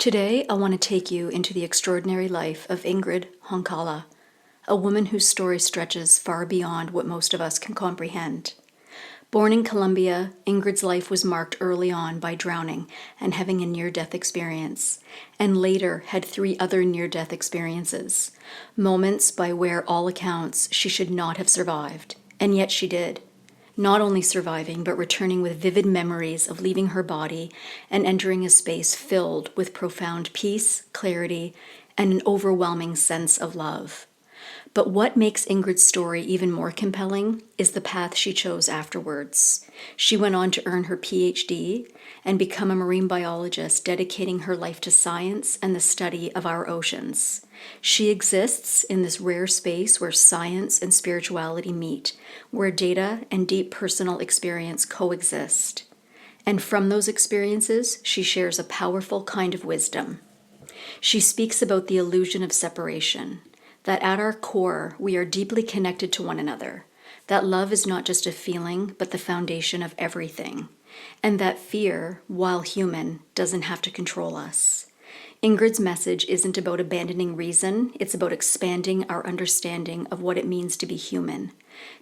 Today, I want to take you into the extraordinary life of Ingrid Honkala, a woman whose story stretches far beyond what most of us can comprehend. Born in Colombia, Ingrid's life was marked early on by drowning and having a near death experience, and later had three other near death experiences, moments by where all accounts she should not have survived, and yet she did. Not only surviving, but returning with vivid memories of leaving her body and entering a space filled with profound peace, clarity, and an overwhelming sense of love. But what makes Ingrid's story even more compelling is the path she chose afterwards. She went on to earn her PhD and become a marine biologist, dedicating her life to science and the study of our oceans. She exists in this rare space where science and spirituality meet, where data and deep personal experience coexist. And from those experiences, she shares a powerful kind of wisdom. She speaks about the illusion of separation, that at our core, we are deeply connected to one another, that love is not just a feeling, but the foundation of everything, and that fear, while human, doesn't have to control us. Ingrid's message isn't about abandoning reason, it's about expanding our understanding of what it means to be human,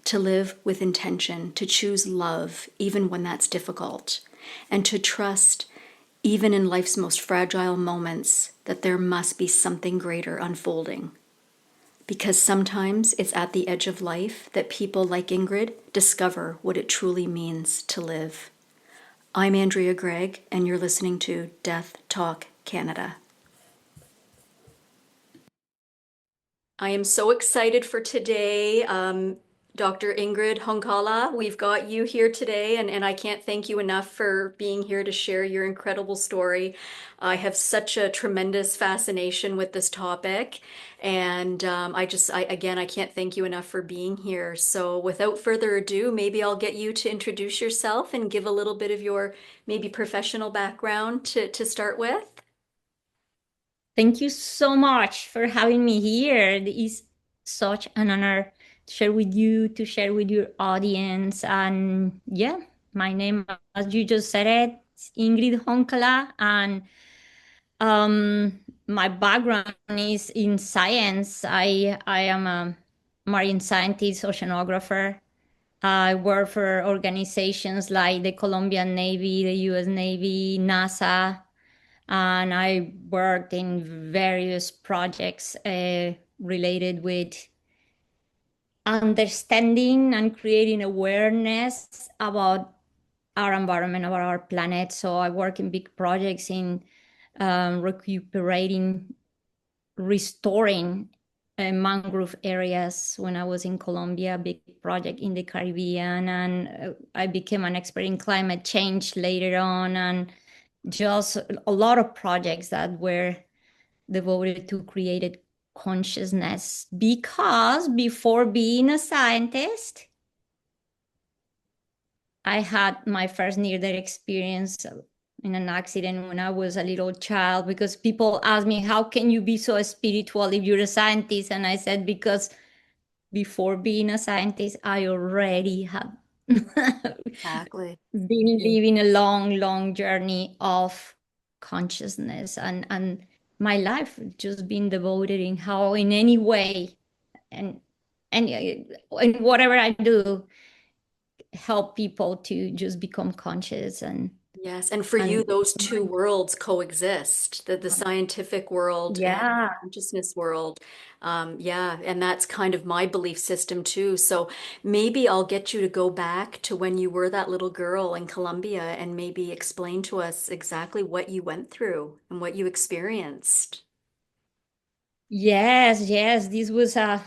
to live with intention, to choose love even when that's difficult, and to trust, even in life's most fragile moments, that there must be something greater unfolding. Because sometimes it's at the edge of life that people like Ingrid discover what it truly means to live. I'm Andrea Gregg, and you're listening to Death Talk Canada. I am so excited for today. Dr. Ingrid Honkala, we've got you here today, and I can't thank you enough for being here to share your incredible story. I have such a tremendous fascination with this topic, and again, I can't thank you enough for being here. So, without further ado, maybe I'll get you to introduce yourself and give a little bit of your maybe professional background to start with. Thank you so much for having me here. It is such an honor to share with you, to share with your audience. And yeah, my name, as you just said it, is Ingrid Honkala. And my background is in science. I am a marine scientist, oceanographer. I work for organizations like the Colombian Navy, the US Navy, NASA, and I worked in various projects related with understanding and creating awareness about our environment, about our planet. So I work in big projects in recuperating, restoring mangrove areas. When I was in Colombia, a big project in the Caribbean, and I became an expert in climate change later on, and just a lot of projects that were devoted to created consciousness. Because before being a scientist, I had my first near-death experience in an accident when I was a little child, because people ask me, how can you be so spiritual if you're a scientist? And I said, because before being a scientist, I already had Exactly. been living a long, long journey of consciousness, and my life just been devoted in how in any way and and whatever I do help people to just become conscious Yes, and for you, and those two worlds coexist, the scientific world and the yeah. consciousness world. Yeah, and that's kind of my belief system too. So maybe I'll get you to go back to when you were that little girl in Colombia and maybe explain to us exactly what you went through and what you experienced. Yes, this was a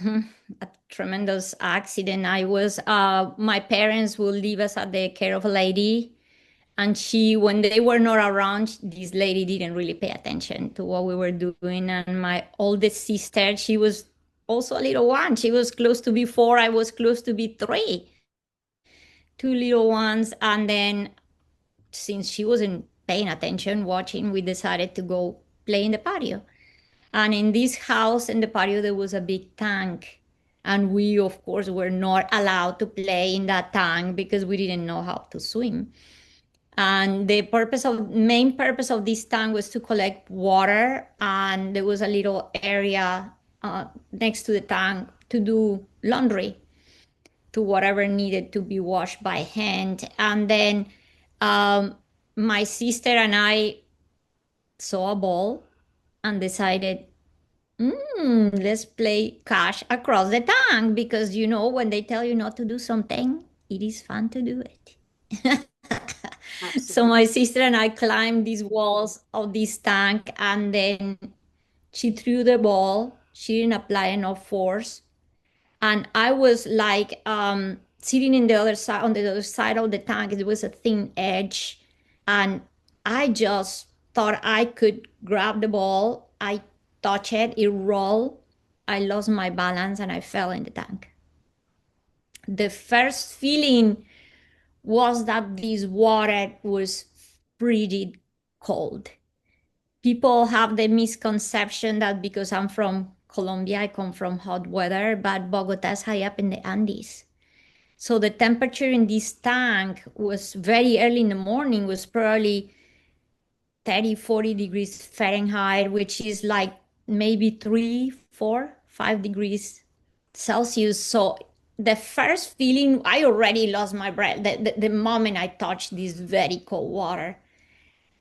tremendous accident. I was my parents would leave us at the care of a lady, and she, when they were not around, this lady didn't really pay attention to what we were doing. And my oldest sister, she was also a little one. She was close to be 4, I was close to be 3, two little ones. And then, since she wasn't paying attention, watching, we decided to go play in the patio. And in this house, in the patio, there was a big tank. And we, of course, were not allowed to play in that tank because we didn't know how to swim. And the main purpose of this tank was to collect water, and there was a little area next to the tank to do laundry, to whatever needed to be washed by hand. And then um, my sister and I saw a ball and decided, let's play cash across the tank, because when they tell you not to do something, it is fun to do it. So Absolutely. my sister and I climbed these walls of this tank, and then she threw the ball. She didn't apply enough force, and I was like sitting in the other side on the other side of the tank. It was a thin edge, and I just thought I could grab the ball. I touched it, it rolled. I lost my balance and I fell in the tank. The first feeling was that this water was pretty cold. People have the misconception that because I'm from Colombia, I come from hot weather, but Bogota is high up in the Andes. So the temperature in this tank was very early in the morning, was probably 30, 40 degrees Fahrenheit, which is like maybe 3, 4, 5 degrees Celsius. So the first feeling, I already lost my breath the moment I touched this very cold water.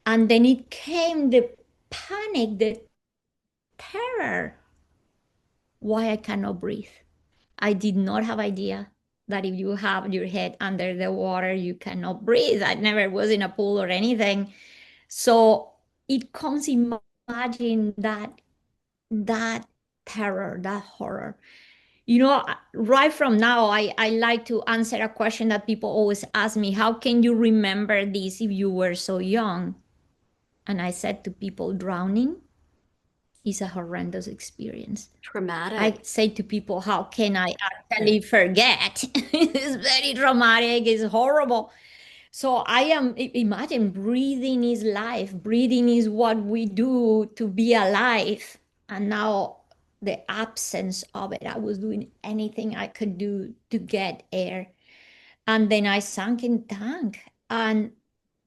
And then it came the panic, the terror. Why I cannot breathe. I did not have idea that if you have your head under the water, you cannot breathe. I never was in a pool or anything. So it comes, imagine that terror, that horror. Right from now, I like to answer a question that people always ask me: how can you remember this if you were so young? And I said to people, drowning is a horrendous experience. I Traumatic. say to people, how can I actually forget? It's very traumatic, it's horrible. So imagine, breathing is life. Breathing is what we do to be alive. And now the absence of it, I was doing anything I could do to get air. And then I sank in tank. And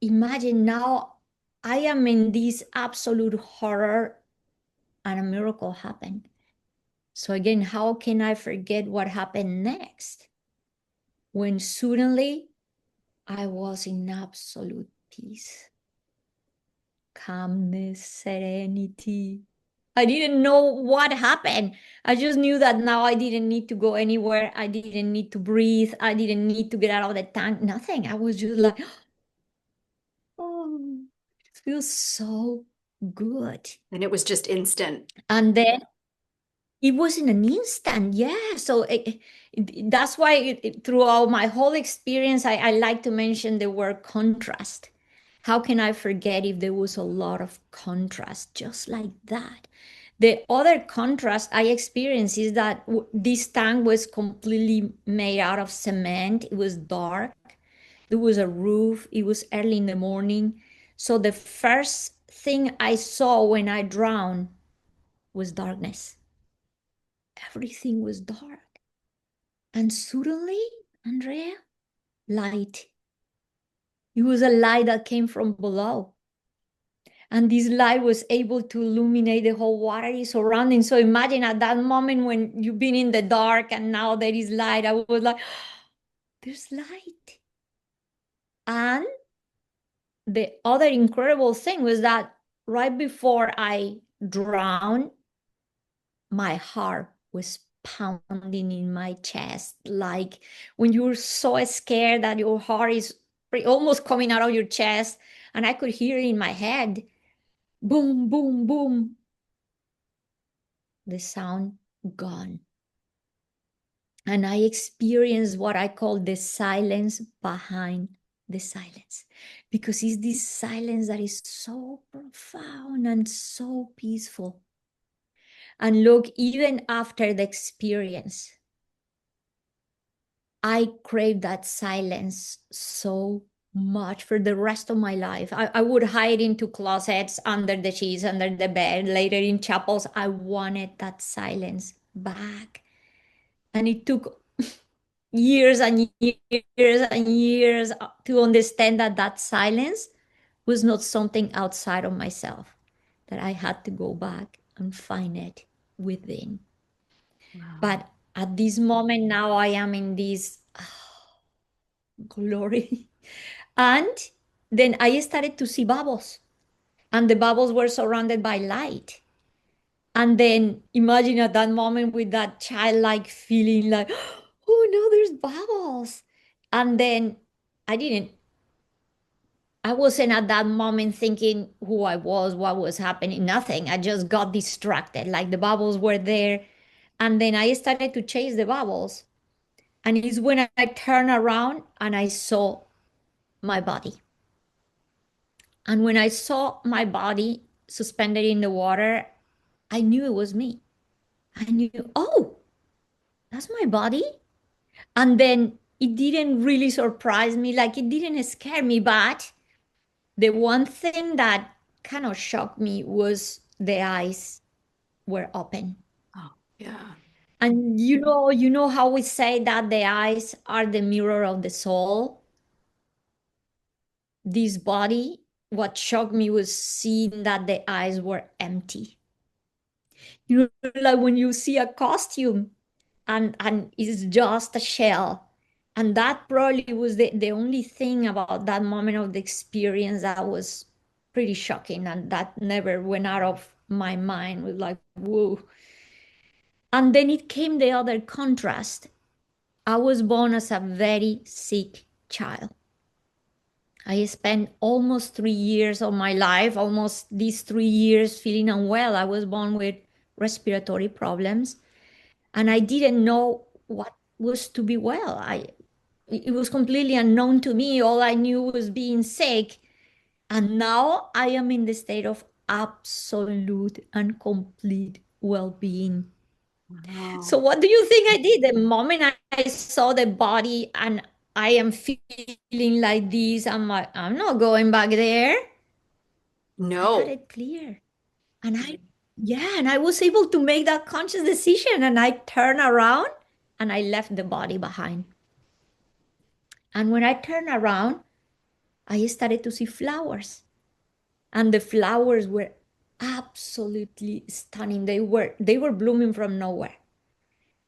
imagine now I am in this absolute horror, and a miracle happened. So again, how can I forget what happened next? When suddenly I was in absolute peace, calmness, serenity. I didn't know what happened. I just knew that now I didn't need to go anywhere. I didn't need to breathe. I didn't need to get out of the tank. Nothing. I was just like, oh, it feels so good. And it was just instant. And then it was in an instant, yeah. So that's why throughout my whole experience, I like to mention the word contrast. How can I forget if there was a lot of contrast just like that? The other contrast I experienced is that this tank was completely made out of cement. It was dark. There was a roof. It was early in the morning. So the first thing I saw when I drowned was darkness. Everything was dark. And suddenly, Andrea, light. It was a light that came from below. And this light was able to illuminate the whole watery surrounding. So imagine at that moment when you've been in the dark and now there is light, I was like, there's light. And the other incredible thing was that right before I drowned, my heart was pounding in my chest, like when you're so scared that your heart is almost coming out of your chest. And I could hear it in my head, boom, boom, boom. The sound gone. And I experienced what I call the silence behind the silence, because it's this silence that is so profound and so peaceful. And look, even after the experience, I crave that silence so much for the rest of my life. I would hide into closets, under the sheets, under the bed, later in chapels. I wanted that silence back. And it took years and years and years to understand that that silence was not something outside of myself, that I had to go back and find it within. Wow. But at this moment now, I am in this glory. And then I started to see bubbles, and the bubbles were surrounded by light. And then imagine at that moment with that childlike feeling like, oh no, there's bubbles. And then I didn't, I wasn't at that moment thinking who I was, what was happening, nothing. I just got distracted. Like the bubbles were there. And then I started to chase the bubbles. And it's when I turned around and I saw my body. And when I saw my body suspended in the water, I knew it was me. I knew, oh, that's my body. And then it didn't really surprise me, like it didn't scare me, but the one thing that kind of shocked me was the eyes were open. Oh, yeah. And you know how we say that the eyes are the mirror of the soul? This body, what shocked me was seeing that the eyes were empty. You know, like when you see a costume and it's just a shell. And that probably was the only thing about that moment of the experience that was pretty shocking, and that never went out of my mind. It was like, whoa. And then it came the other contrast. I was born as a very sick child. I spent almost 3 years of my life, almost these 3 years, feeling unwell. I was born with respiratory problems, and I didn't know what was to be well. It was completely unknown to me. All I knew was being sick. And now I am in the state of absolute and complete well-being. So Wow. what do you think I did? The moment I saw the body and I am feeling like this, I'm like, I'm not going back there. I had No. it clear. And yeah, and I was able to make that conscious decision, and I turned around and I left the body behind. And when I turned around, I started to see flowers, and the flowers were absolutely stunning. They were blooming from nowhere.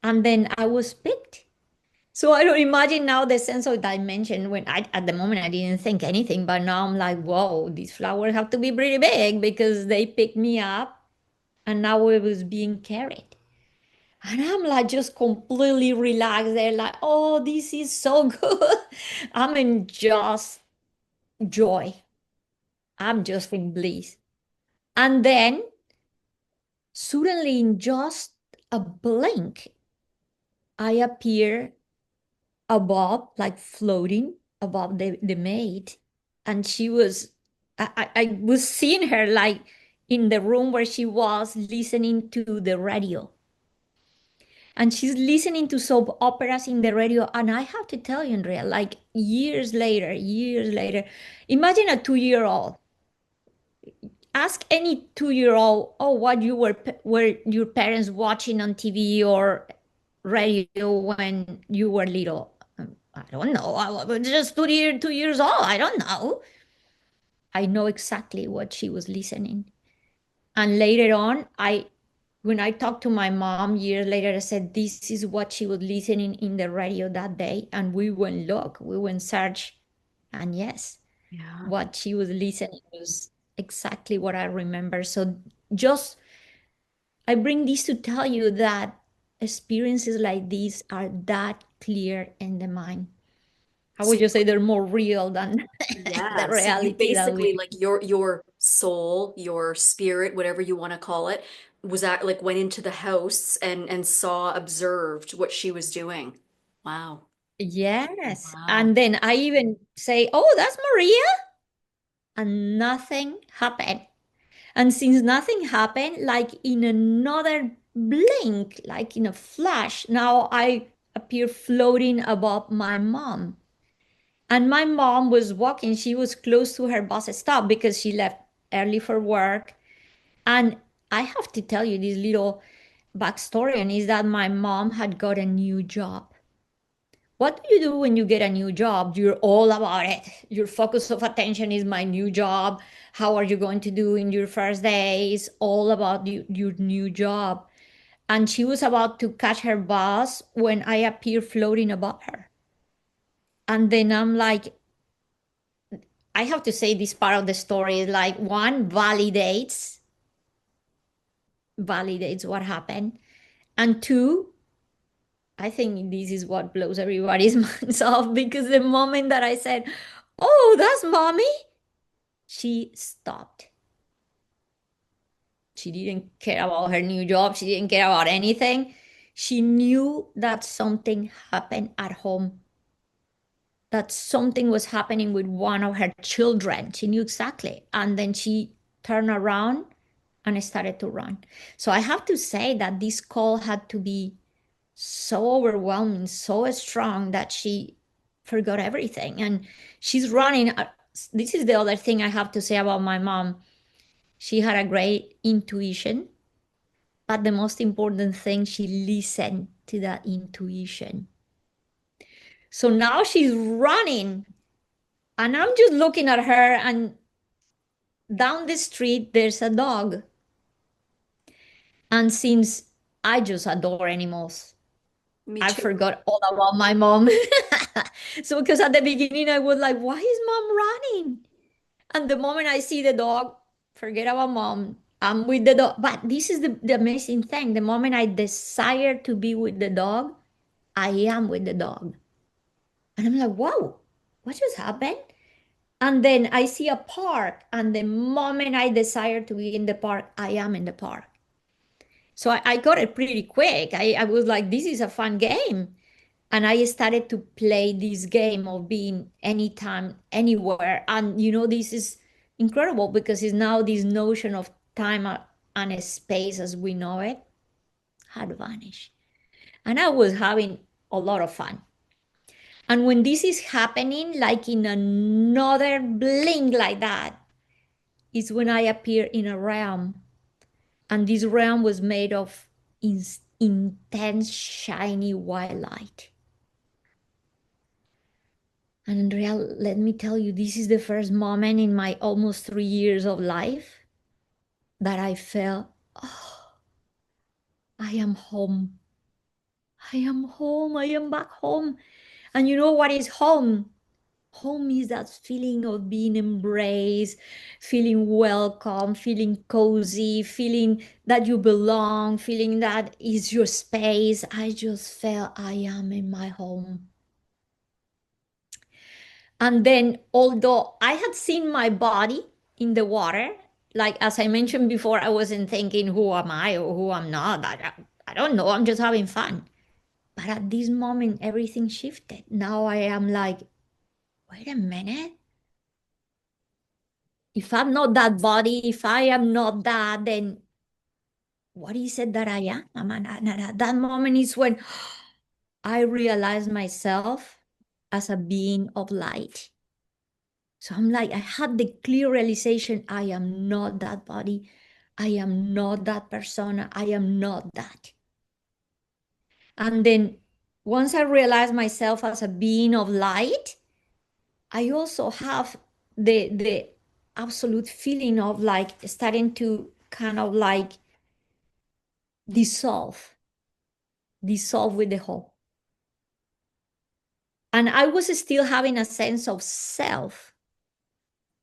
And then I was picked. So I don't imagine now the sense of dimension when at the moment I didn't think anything, but now I'm like, whoa, these flowers have to be pretty big because they picked me up and now it was being carried. And I'm like just completely relaxed. They're like, oh, this is so good. I'm in just joy. I'm just in bliss. And then suddenly, in just a blink, I appear above, like floating above the maid. And she was, I was seeing her like in the room where she was listening to the radio. And she's listening to soap operas in the radio. And I have to tell you, Andrea, like years later, imagine a 2-year-old. Ask any 2-year old, oh, what you were your parents watching on TV or radio when you were little. I don't know. I was just 2 years old. I don't know. I know exactly what she was listening. And later on, when I talked to my mom years later, I said, this is what she was listening in the radio that day. And we went look, we went search. And yes, Yeah. what she was listening was exactly what I remember. So just, I bring this to tell you that experiences like these are that clear in the mind. I So would just say they're more real than the yeah, so you reality that we. basically like your soul, your spirit, whatever you want to call it, was that like went into the house and saw, observed what she was doing. Wow. Yes. Wow. And then I even say, oh, that's Maria. And nothing happened. And since nothing happened, like in another blink, like in a flash, now I appear floating above my mom. And my mom was walking, she was close to her bus stop because she left early for work. And I have to tell you this little backstory, and is that my mom had got a new job. What do you do when you get a new job? You're all about it. Your focus of attention is my new job. How are you going to do in your first days? All about your new job. And she was about to catch her bus when I appear floating above her. And then I'm like, I have to say this part of the story is like one validates what happened. And two, I think this is what blows everybody's minds off because the moment that I said, "Oh, that's mommy," she stopped. She didn't care about her new job. She didn't care about anything. She knew that something happened at home, that something was happening with one of her children. She knew exactly. And then she turned around and started to run. So I have to say that this call had to be so overwhelming, so strong that she forgot everything. And she's running. This is the other thing I have to say about my mom. She had a great intuition, but the most important thing, she listened to that intuition. So now she's running, and I'm just looking at her, and down the street, there's a dog. And since I just adore animals, Me I too. forgot all about my mom. So, because at the beginning, I was like, why is mom running? And the moment I see the dog, forget about mom. I'm with the dog. But this is the amazing thing. The moment I desire to be with the dog, I am with the dog. And I'm like, wow, what just happened? And then I see a park. And the moment I desire to be in the park, I am in the park. So I got it pretty quick. I was like, this is a fun game. And I started to play this game of being anytime, anywhere. And this is incredible because it's now this notion of time and space as we know it had vanished. And I was having a lot of fun. And when this is happening, like in another blink like that, is when I appear in a realm. And this realm was made of intense, shiny white light. And Andrea, let me tell you, this is the first moment in my almost 3 years of life that I felt, oh, I am home. I am home. I am back home. And you know what is home? Home is that feeling of being embraced, feeling welcome, feeling cozy, feeling that you belong, feeling that is your space. I just felt I am in my home. And then, although I had seen my body in the water, like as I mentioned before, I wasn't thinking, who am I or who I'm not. I don't know. I'm just having fun. But at this moment, everything shifted. Now I am like, wait a minute. If I'm not that body, if I am not that, then what is it that I am? And at that moment is when I realized myself as a being of light. So I'm like, I had the clear realization I am not that body. I am not that persona. I am not that. And then once I realized myself as a being of light, I also have the absolute feeling of like starting to kind of like dissolve with the whole. And I was still having a sense of self,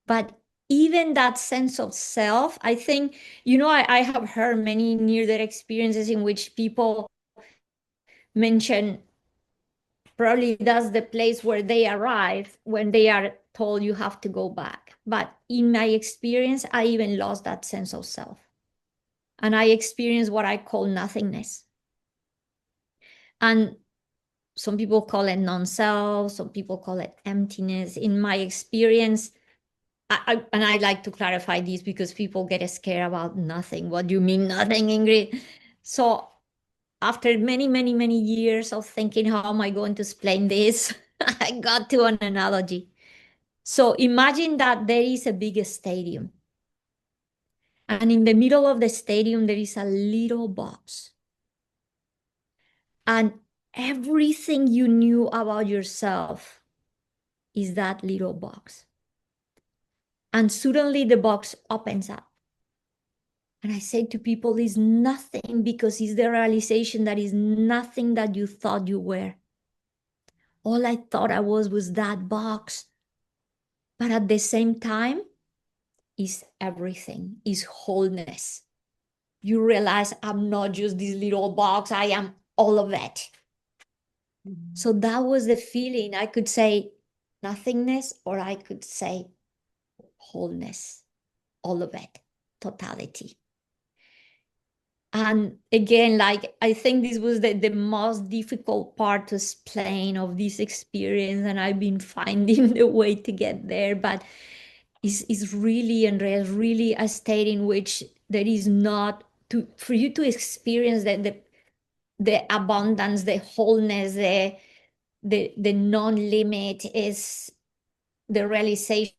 but even that sense of self, I think, I have heard many near-death experiences in which people mention probably that's the place where they arrive when they are told you have to go back. But in my experience, I even lost that sense of self. And I experienced what I call nothingness. And some people call it non-self, some people call it emptiness. In my experience, and I like to clarify this because people get scared about nothing. What do you mean nothing, Ingrid? So after many, many, many years of thinking, how am I going to explain this? I got to an analogy. So imagine that there is a big stadium. And in the middle of the stadium, there is a little box. And everything you knew about yourself is that little box. And suddenly the box opens up. And I say to people, it's nothing, because it's the realization that is nothing that you thought you were. All I thought I was that box. But at the same time, is everything, is wholeness. You realize I'm not just this little box, I am all of it. Mhm. So that was the feeling. I could say nothingness, or I could say wholeness, all of it, totality. And again, like, I think this was the most difficult part to explain of this experience, and I've been finding the way to get there. But is really, Andrea, really a state in which there is not to for you to experience the abundance, the wholeness, the non-limit, is the realization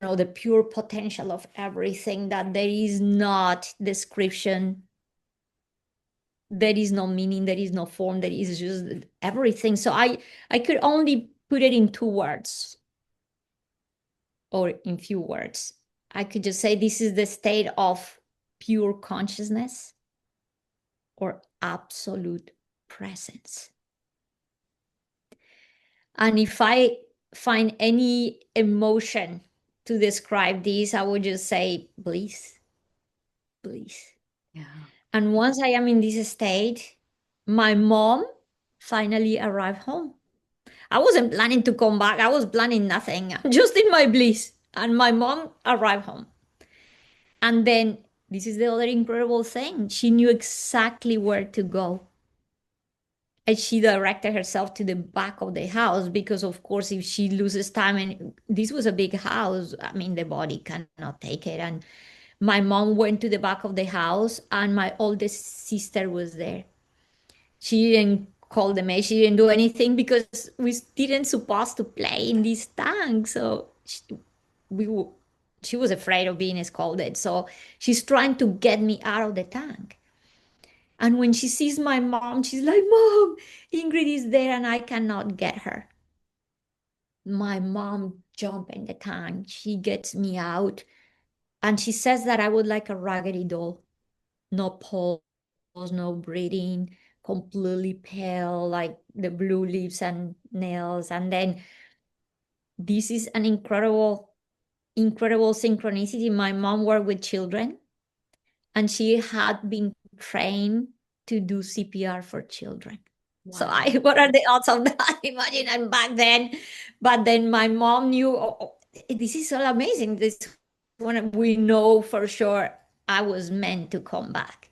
of the pure potential of everything, that there is not description, there is no meaning, there is no form, there is just everything. So I could only put it in two words, or in few words. I could just say this is the state of pure consciousness, or absolute presence. And if I find any emotion to describe this, I would just say bliss, bliss. Yeah. And once I am in this state, my mom finally arrived home. I wasn't planning to come back. I was planning nothing. I'm just in my bliss. And my mom arrived home. And then this is the other incredible thing. She knew exactly where to go. And she directed herself to the back of the house, because of course if she loses time, and this was a big house, I mean the body cannot take it. And my mom went to the back of the house, and my oldest sister was there. She didn't call the maid, she didn't do anything, because we didn't supposed to play in this tank. So we she was afraid of being scolded, so she's trying to get me out of the tank. And when she sees my mom, she's like, Mom, Ingrid is there and I cannot get her. My mom jumped in the tank. She gets me out. And she says that I would like a raggedy doll. No pulse, no breathing, completely pale, like the blue lips and nails. And then this is an incredible, incredible synchronicity. My mom worked with children, and she had been trained to do CPR for children. So Wow. what are the odds of that? Imagine I'm back then, but then my mom knew, this is so amazing. This one we know for sure I was meant to come back.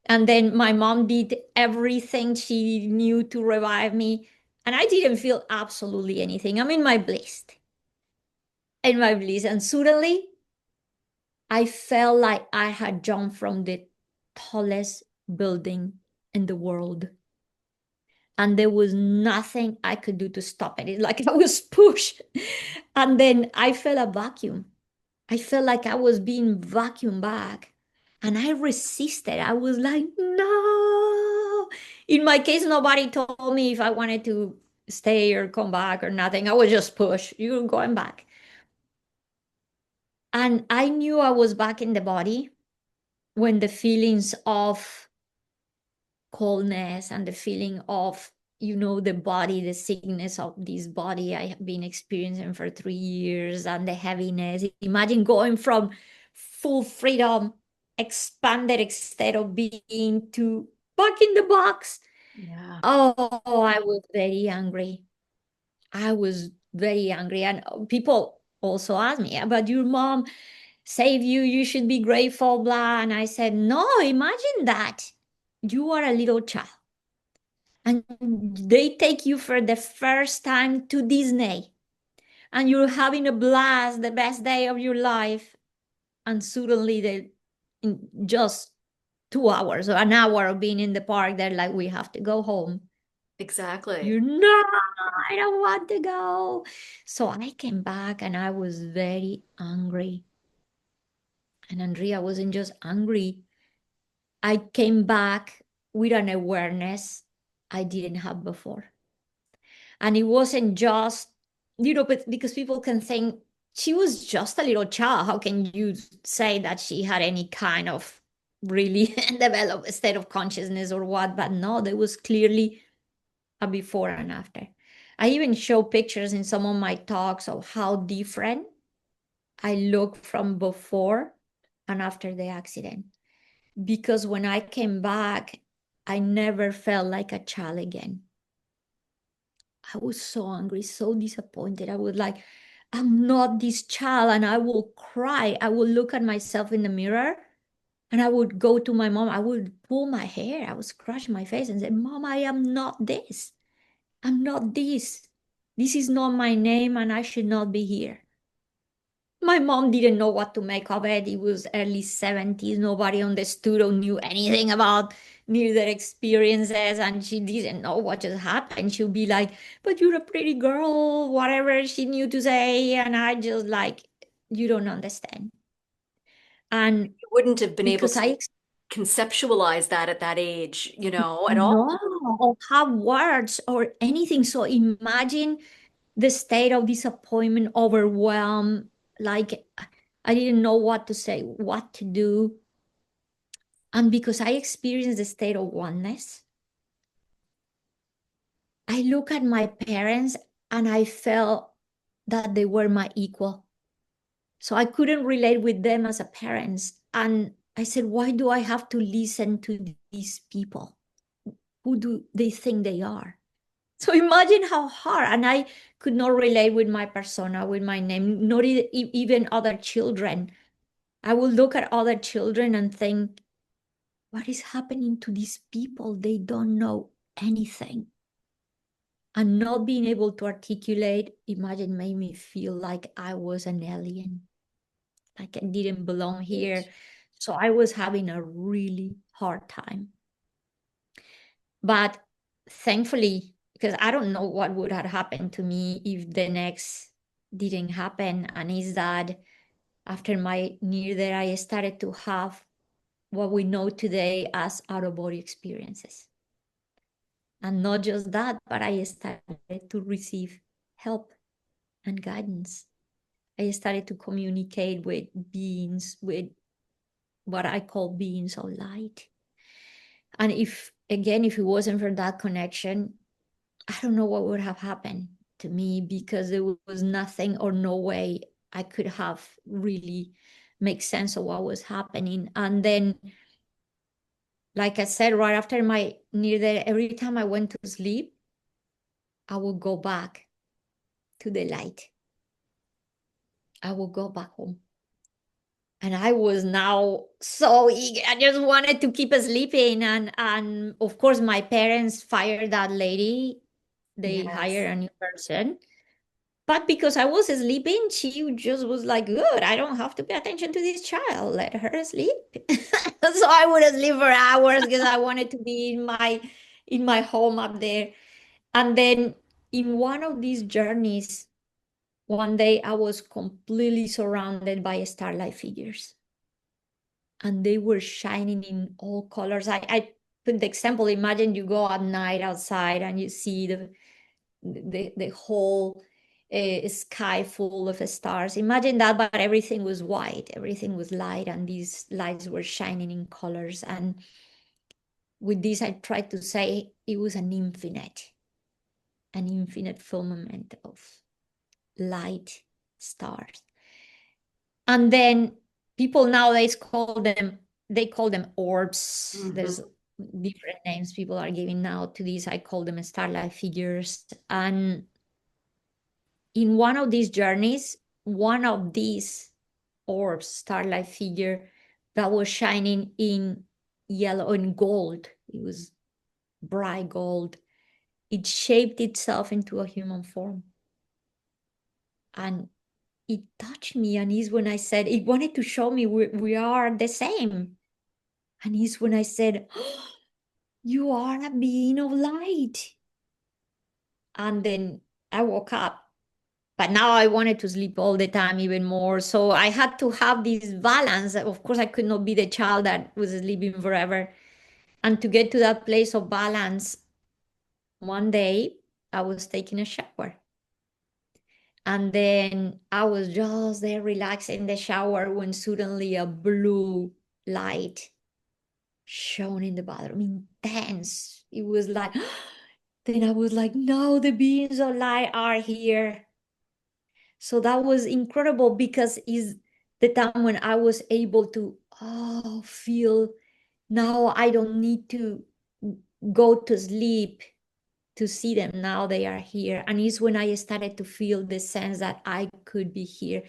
And then my mom did everything she knew to revive me, and I didn't feel absolutely anything. I'm in my bliss, and suddenly I felt like I had jumped from the tallest building in the world. And there was nothing I could do to stop it. It's like I was pushed. And then I felt a vacuum. I felt like I was being vacuumed back. And I resisted. I was like, no. In my case, nobody told me if I wanted to stay or come back or nothing. I was just pushed. You're going back. And I knew I was back in the body when the feelings of coldness and the feeling of, the body, the sickness of this body I have been experiencing for 3 years, and the heaviness. Imagine going from full freedom, expanded state of being, to back in the box. Yeah. Oh, I was very angry. I was very angry. And people also asked me, but your mom saved you, you should be grateful, blah. And I said, no, imagine that. You are a little child, and they take you for the first time to Disney, and you're having a blast, the best day of your life, and suddenly they, in just 2 hours or an hour of being in the park, they're like, we have to go home. Exactly. You're no, I don't want to go. So I came back and I was very angry. And Andrea wasn't just angry. I came back with an awareness I didn't have before. And it wasn't just, but because people can think she was just a little child. How can you say that she had any kind of really developed state of consciousness or what? But no, there was clearly a before and after. I even show pictures in some of my talks of how different I look from before and after the accident. Because when I came back, I never felt like a child again. I was so angry, so disappointed. I was like, I'm not this child, and I will cry. I will look at myself in the mirror and I would go to my mom. I would pull my hair. I would scratch my face and say, Mom, I am not this. I'm not this. This is not my name and I should not be here. My mom didn't know what to make of it. It was early 70s. Nobody understood or knew anything about near their experiences. And she didn't know what just happened. She'd be like, but you're a pretty girl, whatever she knew to say. And I just like, you don't understand. And You wouldn't have been able because to conceptualize that at that age, at no, all. or have words or anything. So imagine the state of disappointment, overwhelm, like I didn't know what to say, what to do. And because I experienced the state of oneness, I look at my parents and I felt that they were my equal. So I couldn't relate with them as a parents. And I said, why do I have to listen to these people? Who do they think they are? So imagine how hard. And I could not relate with my persona, with my name, not even other children. I would look at other children and think, what is happening to these people? They don't know anything. And not being able to articulate, imagine, made me feel like I was an alien, like I didn't belong here. So I was having a really hard time. But thankfully, because I don't know what would have happened to me if the next didn't happen. And is that after my near there, I started to have what we know today as out of body experiences. And not just that, but I started to receive help and guidance. I started to communicate with beings, with what I call beings of light. And if it wasn't for that connection, I don't know what would have happened to me, because there was nothing or no way I could have really make sense of what was happening. And then, like I said, right after my near there, every time I went to sleep, I would go back to the light. I would go back home. And I was now so eager. I just wanted to keep sleeping. And of course, my parents fired that lady. They Yes. hired a new person. But because I was sleeping, she just was like, good, I don't have to pay attention to this child. Let her sleep. So I would sleep for hours because I wanted to be in my home up there. And then in one of these journeys, one day I was completely surrounded by starlight figures. And they were shining in all colors. I put the example, imagine you go at night outside and you see the whole sky full of stars. Imagine that, but everything was white, everything was light, and these lights were shining in colors. And with this, I tried to say it was an infinite firmament of light stars. And then people nowadays they call them orbs. Mm-hmm. There's different names people are giving now to these. I call them starlight figures. And in one of these journeys, one of these orbs, starlight figure, that was shining in yellow and gold. It was bright gold. It shaped itself into a human form. And it touched me. And is when I said, it wanted to show me we are the same. And is when I said, oh, you are a being of light. And then I woke up. But now I wanted to sleep all the time, even more. So I had to have this balance. Of course, I could not be the child that was sleeping forever. And to get to that place of balance, one day I was taking a shower, and then I was just there relaxing in the shower when suddenly a blue light shone in the bathroom, intense. It was like, then I was like, no, the beings of light are here. So that was incredible because is the time when I was able to feel, now I don't need to go to sleep to see them. Now they are here. And it's when I started to feel the sense that I could be here.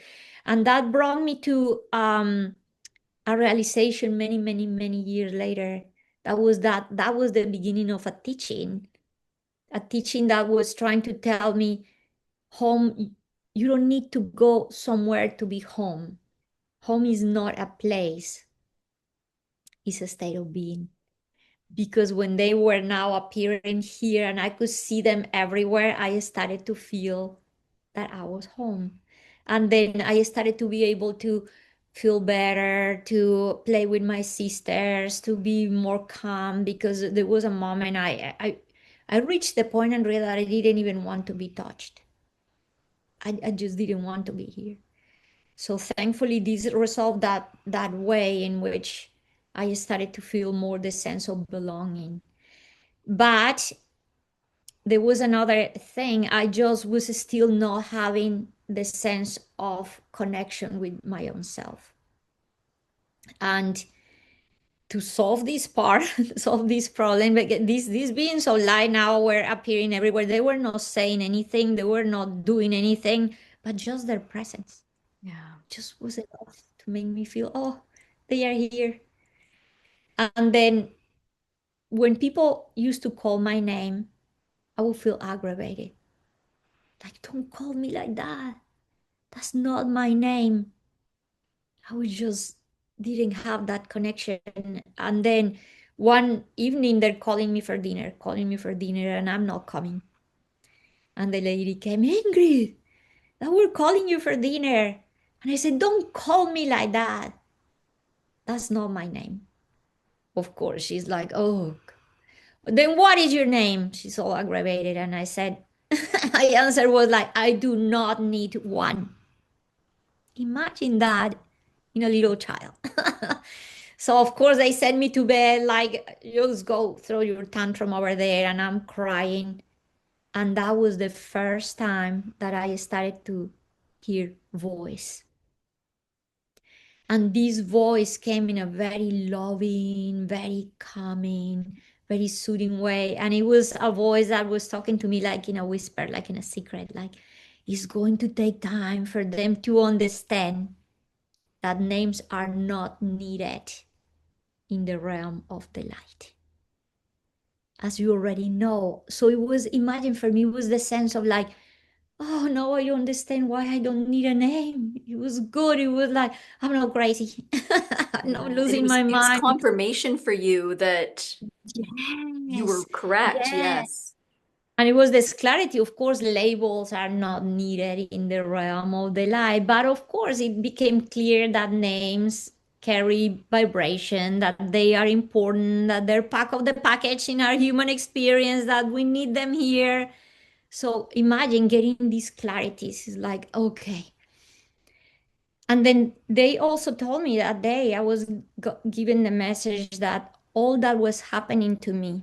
And that brought me to a realization many, many, many years later. That was the beginning of a teaching that was trying to tell me, home, you don't need to go somewhere to be home. Home is not a place, it's a state of being. Because when they were now appearing here and I could see them everywhere, I started to feel that I was home. And then I started to be able to feel better, to play with my sisters, to be more calm, because there was a moment I reached the point and realized I didn't even want to be touched. I just didn't want to be here. So thankfully, this resolved that way in which I started to feel more the sense of belonging. But there was another thing. I just was still not having the sense of connection with my own self. And to solve this part, solve this problem, these beings of light now were appearing everywhere. They were not saying anything, they were not doing anything, but just their presence Yeah. just was enough to make me feel, oh, they are here. And then when people used to call my name, I would feel aggravated. Like, don't call me like that. That's not my name. I was just didn't have that connection. And then one evening they're calling me for dinner, and I'm not coming. And the lady came, Ingrid, that we're calling you for dinner. And I said, don't call me like that. That's not my name. Of course, she's like, oh, then what is your name? She's all aggravated. And I said, my answer was like, I do not need one. Imagine that in a little child. So of course they sent me to bed like, just go throw your tantrum over there, and I'm crying. And that was the first time that I started to hear voice. And this voice came in a very loving, very calming, very soothing way. And it was a voice that was talking to me like in a whisper, like in a secret, like it's going to take time for them to understand that names are not needed in the realm of the light, as you already know. So it was, imagine, for me, it was the sense of like, oh, no, I understand why I don't need a name. It was good. It was like, I'm not crazy. I'm not Yeah. losing my It was mind. confirmation for you that you were Yes, correct. yes. Yes. And it was this clarity. Of course, labels are not needed in the realm of the light, but of course, it became clear that names carry vibration, that they are important, that they're part of the package in our human experience, that we need them here. So imagine getting these clarities is like, okay. And then they also told me that day I was given the message that all that was happening to me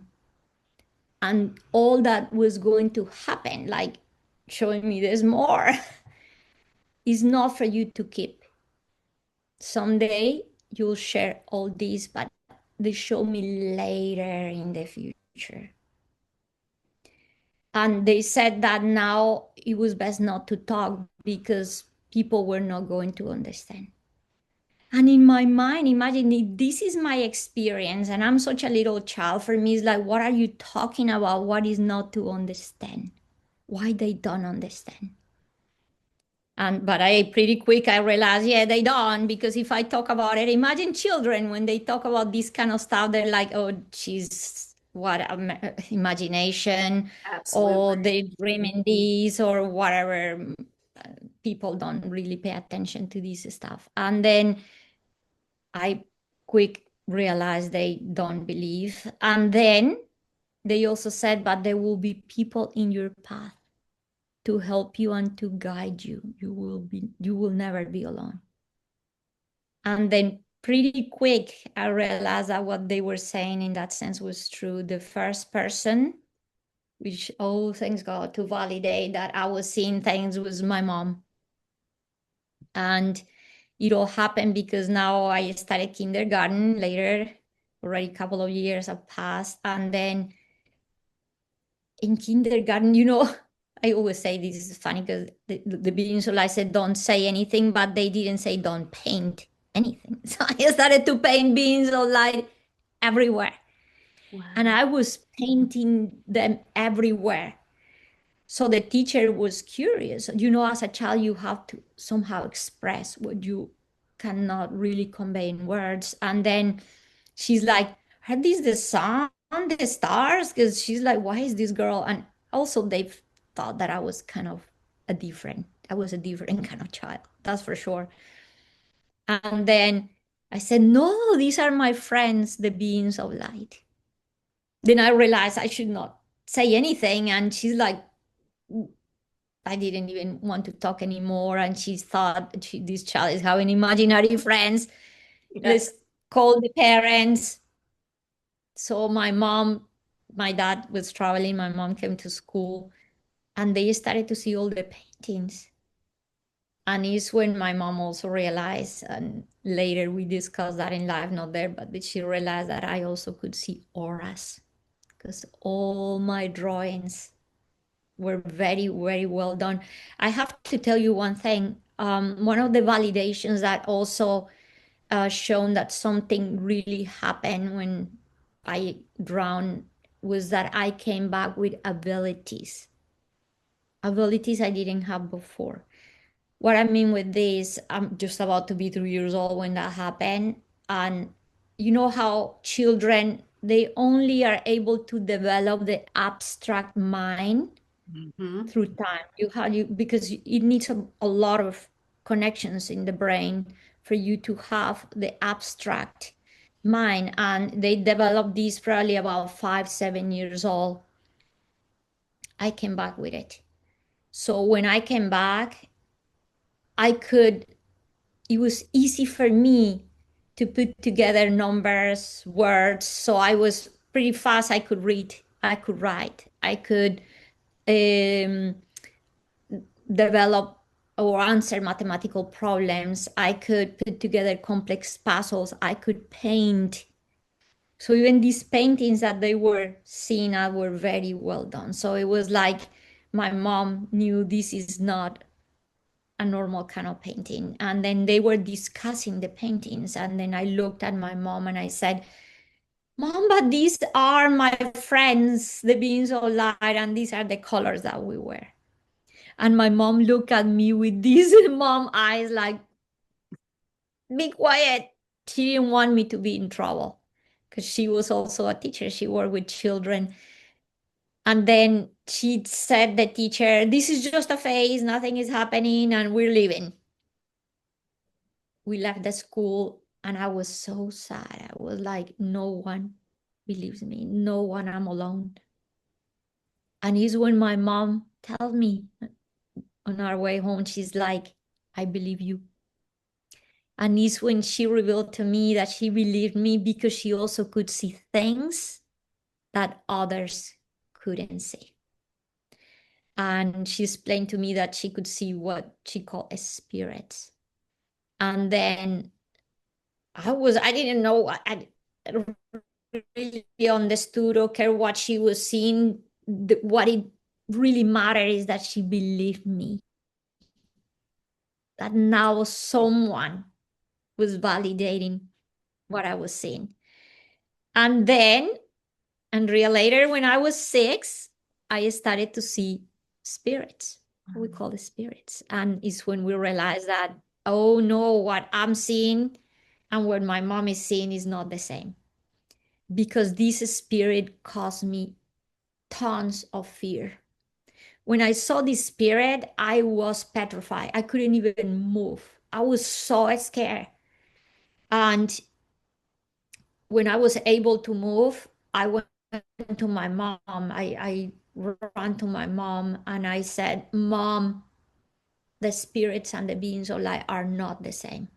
and all that was going to happen, like showing me there's more, is not for you to keep. Someday you'll share all this, but they show me later in the future. And they said that now it was best not to talk because people were not going to understand. And in my mind, imagine if this is my experience and I'm such a little child, for me, it's like, what are you talking about? What is not to understand? Why they don't understand? And but I pretty quick I realized, yeah, they don't, because if I talk about it, imagine children when they talk about this kind of stuff, they're like, oh, she's what imagination, or Absolutely. they dream in this or whatever. People don't really pay attention to this stuff. And then I quick realized they don't believe. And then they also said, but there will be people in your path to help you and to guide you. You will never be alone. And then pretty quick, I realized that what they were saying in that sense was true. The first person, which, oh, thanks God, to validate that I was seeing things, was my mom. And it all happened because now I started kindergarten later, already a couple of years have passed. And then in kindergarten, I always say this is funny because the being so I said, don't say anything, but they didn't say don't paint anything. So I started to paint beings of light everywhere. And Wow. I was painting them everywhere. So the teacher was curious. As a child, you have to somehow express what you cannot really convey in words. And then she's like, are these the sun, the stars? Because she's like, why is this girl? And also they thought that I was I was a different kind of child. That's for sure. And then I said, no, these are my friends, the beings of light. Then I realized I should not say anything. And she's like, I didn't even want to talk anymore. And she thought this child is having imaginary friends. Yeah. Let's call the parents. So my dad was traveling, my mom came to school, and they started to see all the paintings. And it's when my mom also realized, and later we discussed that in life, not there, but she realized that I also could see auras because all my drawings were very, very well done. I have to tell you one thing. One of the validations that also shown that something really happened when I drowned was that I came back with abilities I didn't have before. What I mean with this, I'm just about to be 3 years old when that happened. And you know how children, they only are able to develop the abstract mind Mm-hmm. through time. Because it needs a lot of connections in the brain for you to have the abstract mind. And they developed this probably about 5, 7 years old. I came back with it. So when I came back, I could, it was easy for me to put together numbers, words. So I was pretty fast. I could read, I could write, I could um, develop or answer mathematical problems. I could put together complex puzzles. I could paint. So even these paintings that they were seeing were very well done. So it was like my mom knew this is not a normal kind of painting. And then they were discussing the paintings. And then I looked at my mom and I said, Mom, but these are my friends, the beings of light, and these are the colors that we wear. And my mom looked at me with these mom eyes like, be quiet. She didn't want me to be in trouble because she was also a teacher. She worked with children. And then she said, the teacher, this is just a phase, nothing is happening, and we're leaving. We left the school and I was so sad. I was like, no one believes me. No one, I'm alone. And it's when my mom tells me on our way home, she's like, I believe you. And it's when she revealed to me that she believed me because she also could see things that others couldn't see. And she explained to me that she could see what she called a spirit. And then I didn't know, I really understood or care what she was seeing. What it really mattered is that she believed me. That now someone was validating what I was seeing. And then, and real later, when I was 6, I started to see spirits. We call it spirits. And it's when we realized that, oh no, what I'm seeing and what my mom is seeing is not the same. Because this spirit caused me tons of fear. When I saw this spirit, I was petrified. I couldn't even move. I was so scared. And when I was able to move, I went to my mom. I ran to my mom and I said, Mom, the spirits and the beings of light are not the same.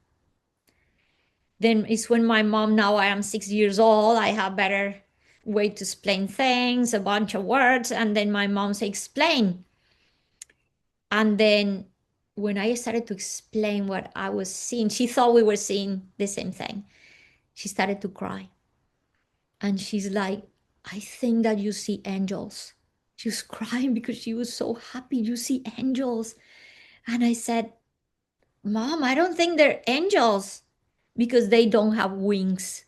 Then it's when my mom, now I am 6 years old, I have better way to explain things, a bunch of words, and then my mom said, explain. And then when I started to explain what I was seeing, she thought we were seeing the same thing. She started to cry. And she's like, I think that you see angels. She was crying because she was so happy. You see angels. And I said, Mom, I don't think they're angels because they don't have wings.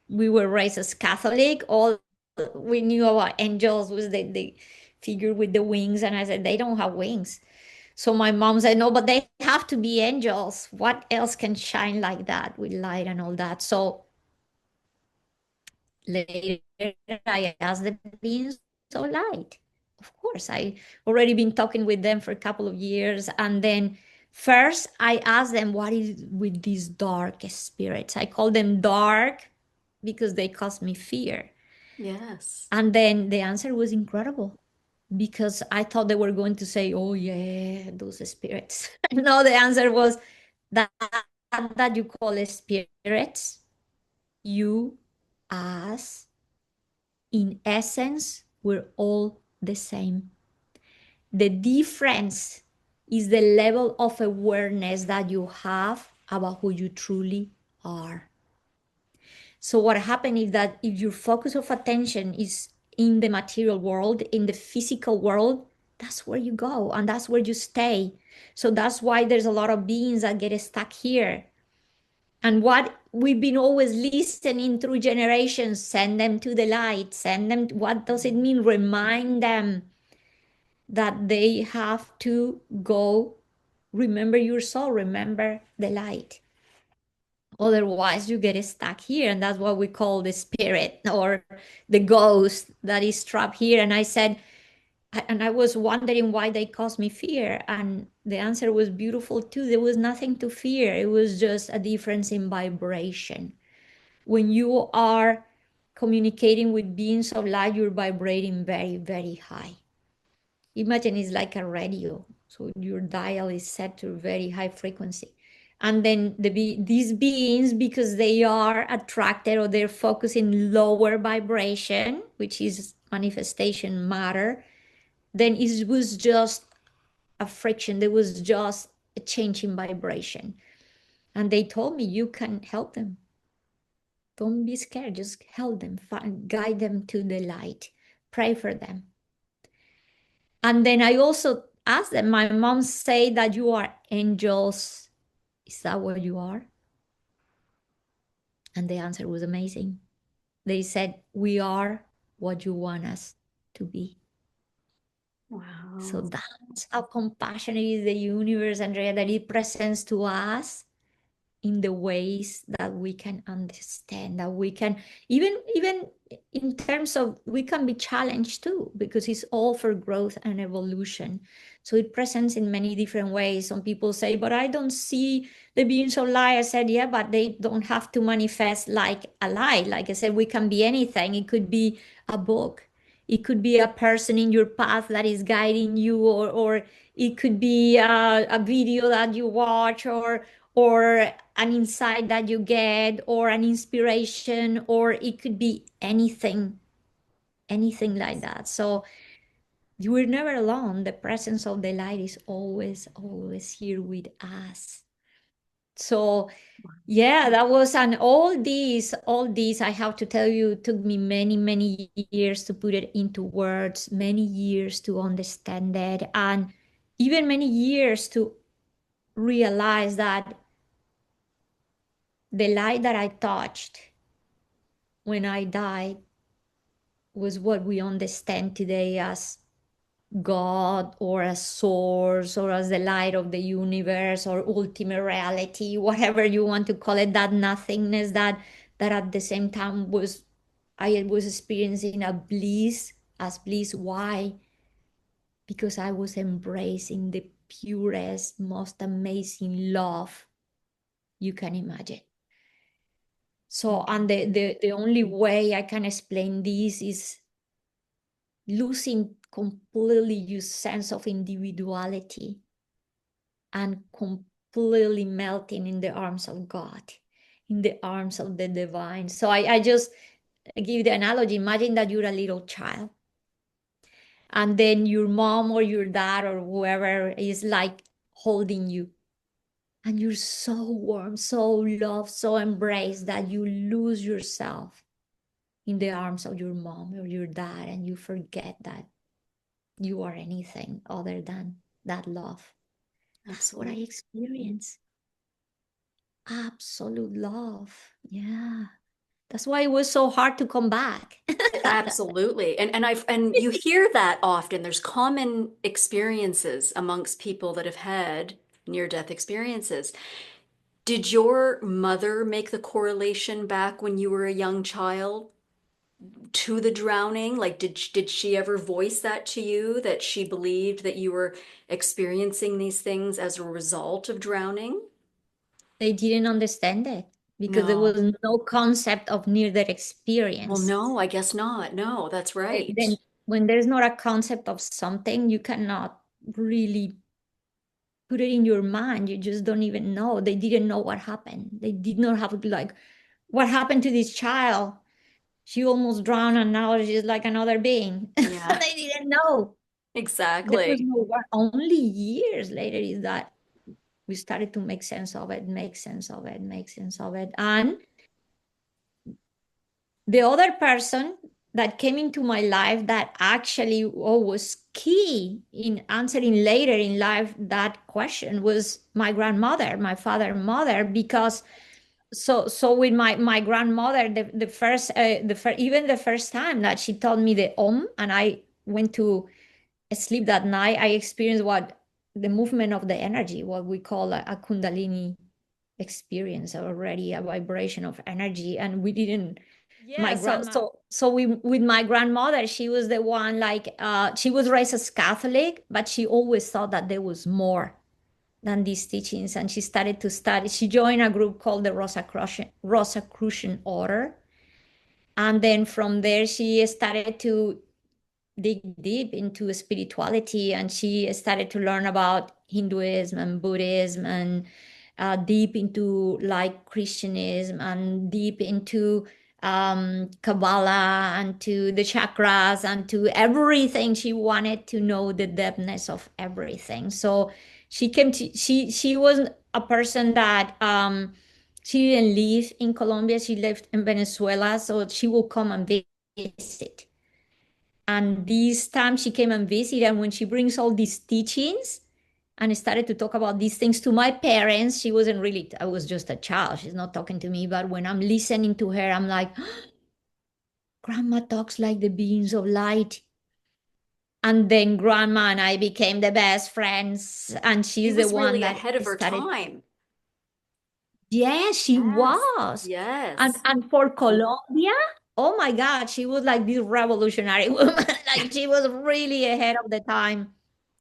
We were raised as Catholic. All we knew about angels was the figure with the wings. And I said, they don't have wings. So my mom said, no, but they have to be angels. What else can shine like that with light and all that? So later I asked the beings of light. Of course, I already been talking with them for a couple of years. And then first I asked them, what is with these dark spirits? I call them dark because they cause me fear. Yes. And then the answer was incredible because I thought they were going to say, oh, yeah, those spirits. No, the answer was that that you call spirits, you, us, in essence, we're all the same. The difference is the level of awareness that you have about who you truly are. So what happens is that if your focus of attention is in the material world, in the physical world, that's where you go and that's where you stay. So that's why there's a lot of beings that get stuck here. And what we've been always listening through generations, send them to the light, send them, what does it mean? Remind them that they have to go, remember your soul, remember the light. Otherwise, you get stuck here. And that's what we call the spirit or the ghost that is trapped here. And I said, and I was wondering why they caused me fear. And the answer was beautiful too. There was nothing to fear, it was just a difference in vibration. When you are communicating with beings of light, you're vibrating very, very high. Imagine it's like a radio. So your dial is set to very high frequency. And then these beings, because they are attracted or they're focused in lower vibration, which is manifestation matter, then it was just a friction. There was just a change in vibration. And they told me, you can help them. Don't be scared. Just help them, guide them to the light, pray for them. And then I also asked them, my mom say that you are angels. Is that what you are? And the answer was amazing. They said, we are what you want us to be. So Wow. that's how compassionate is the universe, Andrea, that it presents to us in the ways that we can understand, that we can even in terms of we can be challenged too, because it's all for growth and evolution. So it presents in many different ways. Some people say, but I don't see the beings of light. I said, yeah, but they don't have to manifest like a light. Like I said, we can be anything. It could be a book, it could be a person in your path that is guiding you, or it could be a video that you watch, or an insight that you get, or an inspiration, or it could be anything like that. So you are never alone. The presence of the light is always here with us. So yeah, that was, and all these, I have to tell you, took me many years to put it into words, many years to understand it, and even many years to realize that the light that I touched when I died was what we understand today as God or as source or as the light of the universe or ultimate reality, whatever you want to call it, that nothingness that at the same time was I was experiencing a bliss as bliss. Why? Because I was embracing the purest, most amazing love you can imagine. So, and the only way I can explain this is losing completely your sense of individuality and completely melting in the arms of God, in the arms of the divine. So I just give the analogy. Imagine that you're a little child, and then your mom or your dad or whoever is like holding you. And you're so warm, so loved, so embraced that you lose yourself in the arms of your mom or your dad, and you forget that you are anything other than that love. That's what I Absolutely. experienced. Absolute love. Yeah. That's why it was so hard to come back. Absolutely. And you hear that often. There's common experiences amongst people that have had near-death experiences. Did your mother make the correlation back when you were a young child to the drowning? Like, did she ever voice that to you, that she believed that you were experiencing these things as a result of drowning? They didn't understand it because there No. was no concept of near death Well, experience. no, I guess not. No, that's right. Then, when there's not a concept of something, you cannot really put it in your mind. You just don't even know. They didn't know what happened. They did not have like, what happened to this child? She almost drowned and now she's like another being. Yeah, They didn't know. There was exactly. no what. Only years later is that we started to make sense of it, make sense of it, make sense of it. And the other person that came into my life that actually was key in answering later in life that question was my grandmother, my father and mother, because so with my grandmother, the first even the first time that she told me the and I went to sleep that night, I experienced what the movement of the energy, what we call a kundalini experience, already a vibration of energy. And we didn't, Yeah, my so grandma, so we, with my grandmother, she was the one, like she was raised as Catholic, but she always thought that there was more than these teachings. And she started to study. She joined a group called the Rosicrucian Order. And then from there, she started to dig deep into spirituality, and she started to learn about Hinduism and Buddhism, and deep into like Christianism, and deep into Kabbalah, and to the chakras, and to everything. She wanted to know the depthness of everything. So she came to, she was a person that she didn't live in Colombia. She lived in Venezuela, so she will come and visit. And this time she came and visited, and when she brings all these teachings and started to talk about these things to my parents, she wasn't really, I was just a child. She's not talking to me. But when I'm listening to her, I'm like, Grandma talks like the beings of light. And then Grandma and I became the best friends. And she she's the was one really that ahead of her started. time. Yeah, she Yes. was. Yes. And for Colombia, oh my God, she was like this revolutionary woman. Like she was really ahead of the time.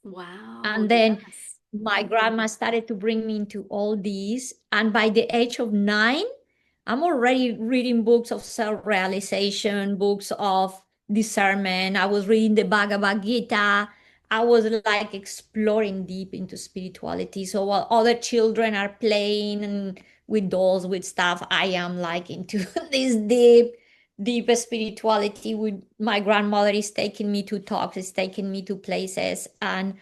Wow. And then Yes. my grandma started to bring me into all these. And by the age of 9, I'm already reading books of self-realization, books of discernment. I was reading the Bhagavad Gita. I was like exploring deep into spirituality. So while other children are playing and with dolls, with stuff, I am like into this deep spirituality. With my grandmother is taking me to talks, is taking me to places. And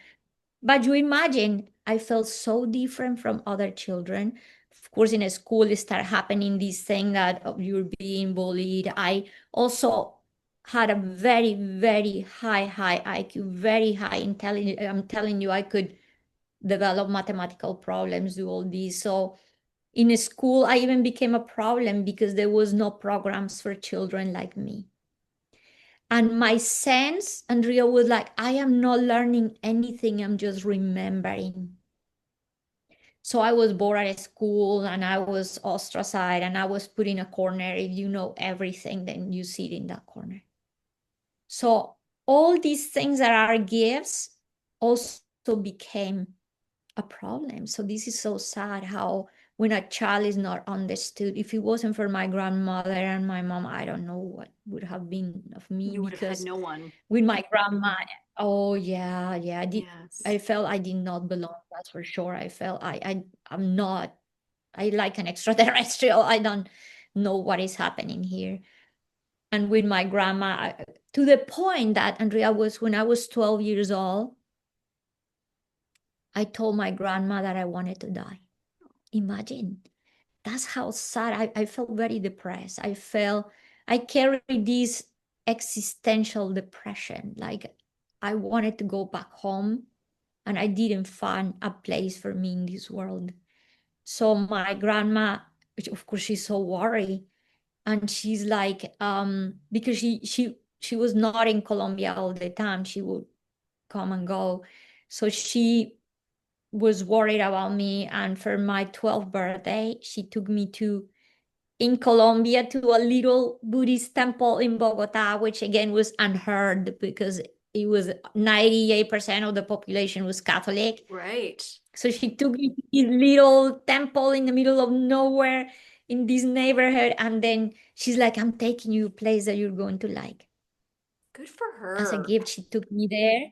but you imagine, I felt so different from other children. Of course, in a school, it start happening this thing that you're being bullied. I also had a very, very high IQ, very high intelligence. I'm telling you, I could develop mathematical problems, do all these. So in a school, I even became a problem because there was no programs for children like me. And my sense, Andrea, was like, I am not learning anything, I'm just remembering. So I was bored at school, and I was ostracized, and I was put in a corner. If you know everything, then you sit in that corner. So all these things that are gifts also became a problem. So this is so sad how when a child is not understood. If it wasn't for my grandmother and my mom, I don't know what would have been of me, You would have had because no one. with my grandma, oh yeah, yeah, Yes. I felt I did not belong, that's for sure. I felt I'm not, I like an extraterrestrial. I don't know what is happening here. And with my grandma, to the point that, Andrea, was when I was 12 years old, I told my grandma that I wanted to die. Imagine. That's how sad. I felt very depressed. I carried this existential depression. Like I wanted to go back home and I didn't find a place for me in this world. So my grandma, which of course she's so worried, and she's like, because she was not in Colombia all the time. She would come and go. So she was worried about me. And for my 12th birthday, she took me to in Colombia to a little Buddhist temple in Bogota, which again was unheard because it was 98% of the population was Catholic. Right. So she took me to this little temple in the middle of nowhere in this neighborhood. And then she's like, I'm taking you a place that you're going to like. Good for As a her. gift, she took me there.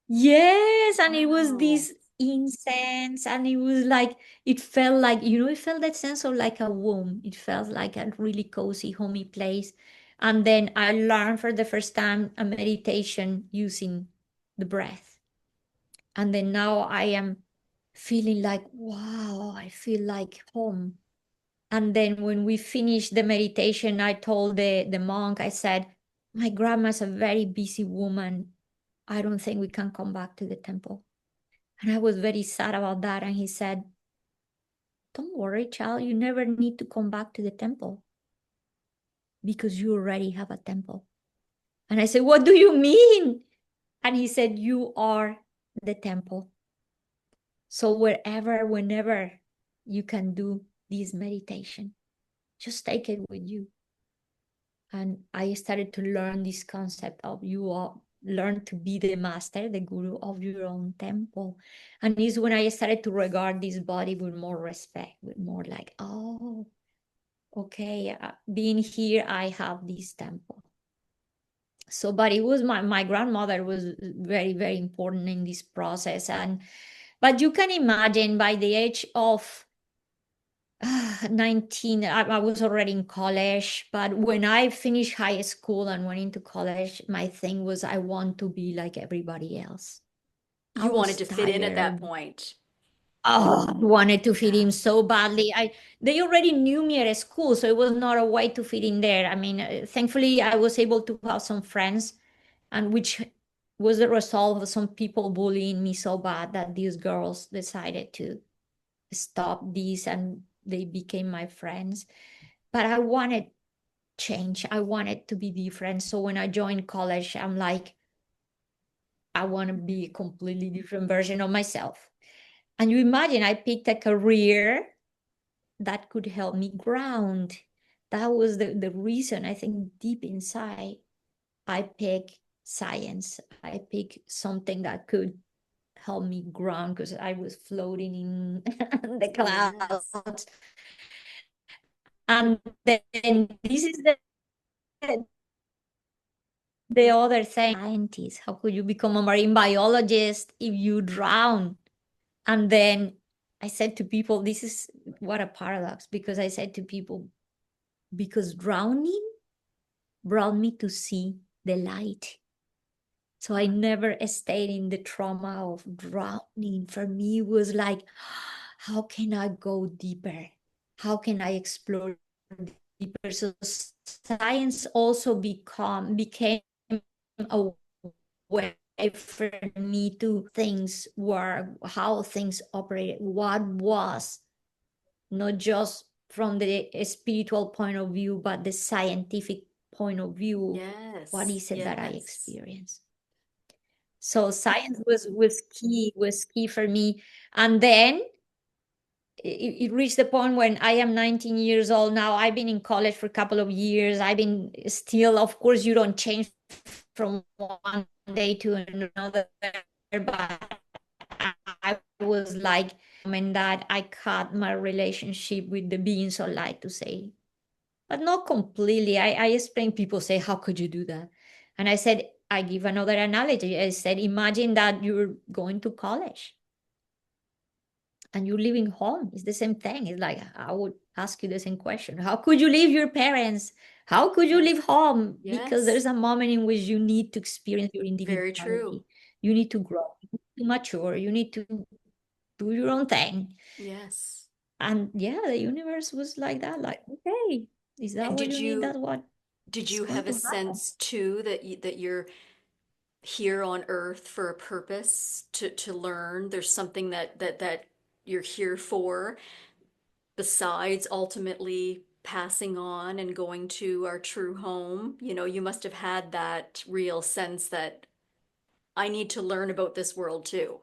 Yes, and it was Wow. this incense, and it was like, it felt like, it felt that sense of like a womb. It felt like a really cozy, homey place. And then I learned for the first time a meditation using the breath. And then now I am feeling like, wow, I feel like home. And then when we finished the meditation, I told the monk, I said, my grandma's a very busy woman. I don't think we can come back to the temple. And I was very sad about that. And he said, don't worry, child, you never need to come back to the temple because you already have a temple. And I said, what do you mean? And he said, you are the temple. So wherever, whenever you can do this meditation, just take it with you. And I started to learn this concept of you all learn to be the master, the guru of your own temple. And it's when I started to regard this body with more respect, with more like, oh, okay, being here, I have this temple. So, but it was my grandmother was very, very important in this process. But you can imagine by the age of 19, I was already in college, but when I finished high school and went into college, my thing was I want to be like everybody else. I You wanted was to fit in at that tired. point. Oh, I wanted to fit in Yeah. so badly. They already knew me at school, so it was not a way to fit in there. I mean, thankfully, I was able to have some friends, and which was the result of some people bullying me so bad that these girls decided to stop this and they became my friends. But I wanted change. I wanted to be different. So when I joined college, I'm like, I want to be a completely different version of myself. And you imagine I picked a career that could help me ground. That was the reason I think deep inside I picked science. I picked something that could help me ground because I was floating in the Yes. clouds. And then this is the other thing, scientist. How could you become a marine biologist if you drown? And then I said to people, this is what a paradox, because I said to people, because drowning brought me to see the light. So I never stayed in the trauma of drowning. For me, it was like, how can I go deeper? How can I explore deeper? So science also became a way for me to things were how things operated, what was not just from the spiritual point of view, but the scientific point of view. What Yes. is it that I Yes. experience? So science was key for me. And then it reached the point when I am 19 years old now. I've been in college for a couple of years. I've been still, of course, you don't change from one day to another, but I was like moment that I cut my relationship with the beings of light, to say, but not completely. I explain, people say, how could you do that? And I said, I give another analogy. I said, imagine that you're going to college and you're leaving home. It's the same thing. It's like, I would ask you the same question. How could you leave your parents? How could you leave Yes. home? Because Yes. there's a moment in which you need to experience your Very true. individuality. You need to grow, you need to mature, you need to do your own thing. Yes. And yeah, the universe was like that, like, okay, is that And what did you need? you That's what did is you going have a to happen. sense too that you're here on earth for a purpose to learn? There's something that you're here for besides ultimately passing on and going to our true home. You must have had that real sense that I need to learn about this world too.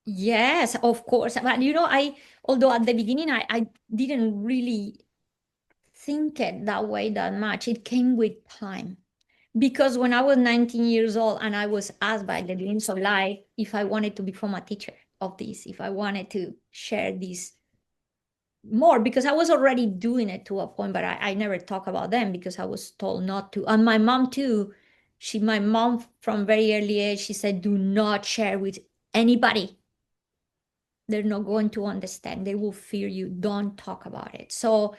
Yes, of course. But although at the beginning I didn't really think it that way that much, it came with time. Because when I was 19 years old and I was asked by the beings of life if I wanted to become a teacher of this, if I wanted to share this more, because I was already doing it to a point, but I never talk about them because I was told not to. And my mom too, my mom from very early age, she said, do not share with anybody. They're not going to understand. They will fear you. Don't talk about it. So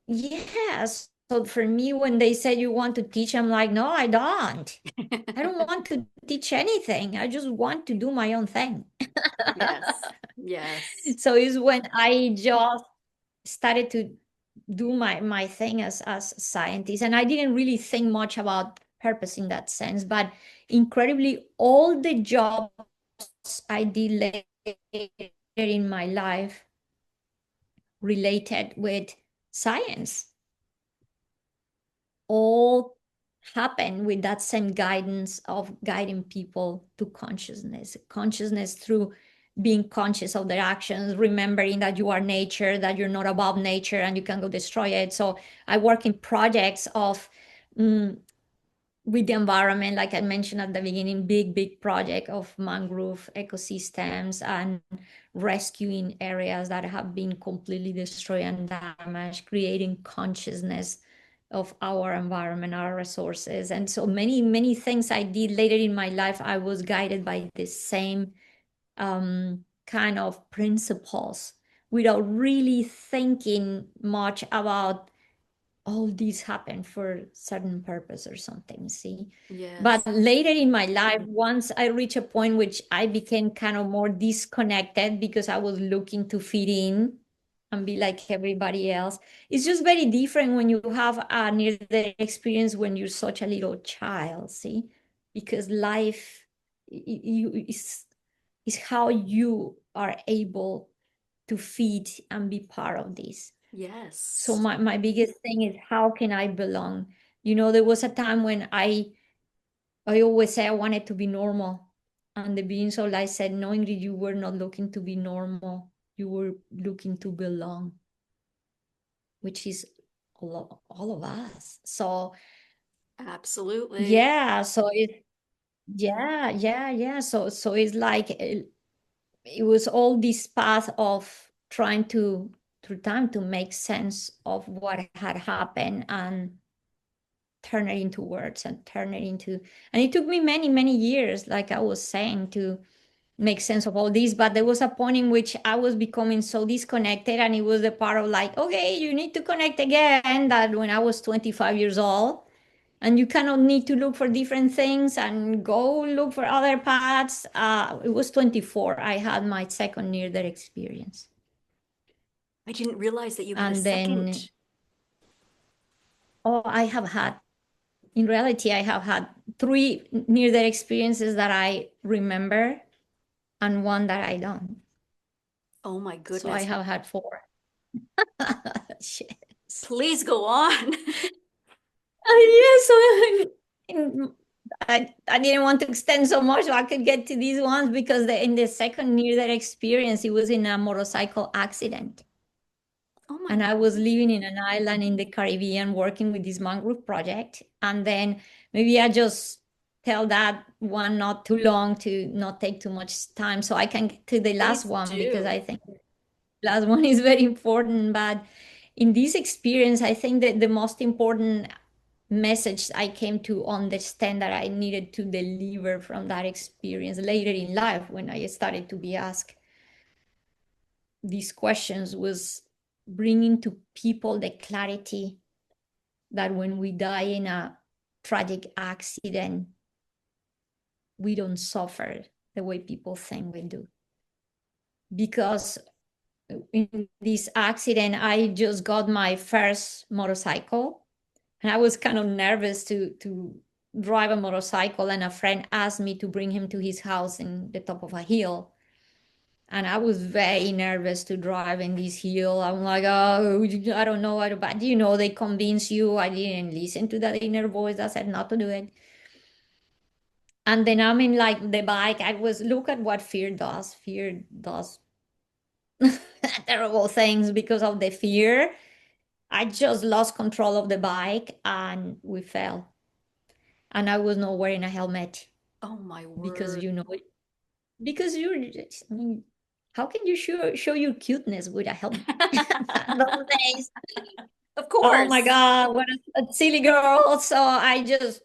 yes. So for me, when they say you want to teach, I'm like, no, I don't. I don't want to teach anything. I just want to do my own thing. Yes. Yes. So it's when I just started to do my thing as a scientist, and I didn't really think much about purpose in that sense, but incredibly all the jobs I did later in my life related with science all happen with that same guidance of guiding people to consciousness through being conscious of their actions, remembering that you are nature, that you're not above nature and you can go destroy it. So I work in projects of mm, with the environment, like I mentioned at the beginning, big project of mangrove ecosystems and rescuing areas that have been completely destroyed and damaged, creating consciousness of our environment, our resources. And so many things I did later in my life, I was guided by the same kind of principles without really thinking much about all these happen for certain purpose or something, see. But Yes. later in my life, once I reached a point which I became kind of more disconnected because I was looking to fit in and be like everybody else. It's just very different when you have a near death experience when you're such a little child, see, because life is how you are able to feed and be part of this. So Yes. my biggest thing is, how can I belong? There was a time when I always say I wanted to be normal. And the beings of light said, no, Ingrid, you were not looking to be normal. You were looking to belong, which is all of us. So Absolutely. yeah, yeah. So it's like it was all this path of trying to through time to make sense of what had happened and turn it into words and turn it into, and it took me many years, like I was saying, to make sense of all this. But there was a point in which I was becoming so disconnected, and it was the part of like, okay, you need to connect again, that when I was 25 years old, and you cannot need to look for different things and go look for other paths. It was 24, I had my second near death experience. I didn't realize that you had a And then, second. oh, in reality, I have had three near death experiences that I remember and one that I don't. Oh my So I goodness. have had four. Yes. Please go on. Yes. I didn't want to extend so much so I could get to these ones, because in the second near death experience, it was in a motorcycle accident. Oh my And I was goodness. living in an island in the Caribbean working with this mangrove project. And then maybe I just tell that one not too long to not take too much time, so I can get to the last Please one because do. I think the last one is very important. But in this experience, I think that the most important message I came to understand that I needed to deliver from that experience later in life when I started to be asked these questions was bringing to people the clarity that when we die in a tragic accident, we don't suffer the way people think we do. Because in this accident, I just got my first motorcycle and I was kind of nervous to drive a motorcycle. And a friend asked me to bring him to his house in the top of a hill. And I was very nervous to drive in this hill. I'm like, oh, I don't know what, but they convince you. I didn't listen to that inner voice that said not to do it. And then I'm in like the bike. I was look at what fear does. Fear does terrible things because of the fear. I just lost control of the bike and we fell. And I was not wearing a helmet Oh my because word. because you're just, I mean, how can you show your cuteness with a helmet? Those days. Of Oh my course. God, what a silly girl. So I just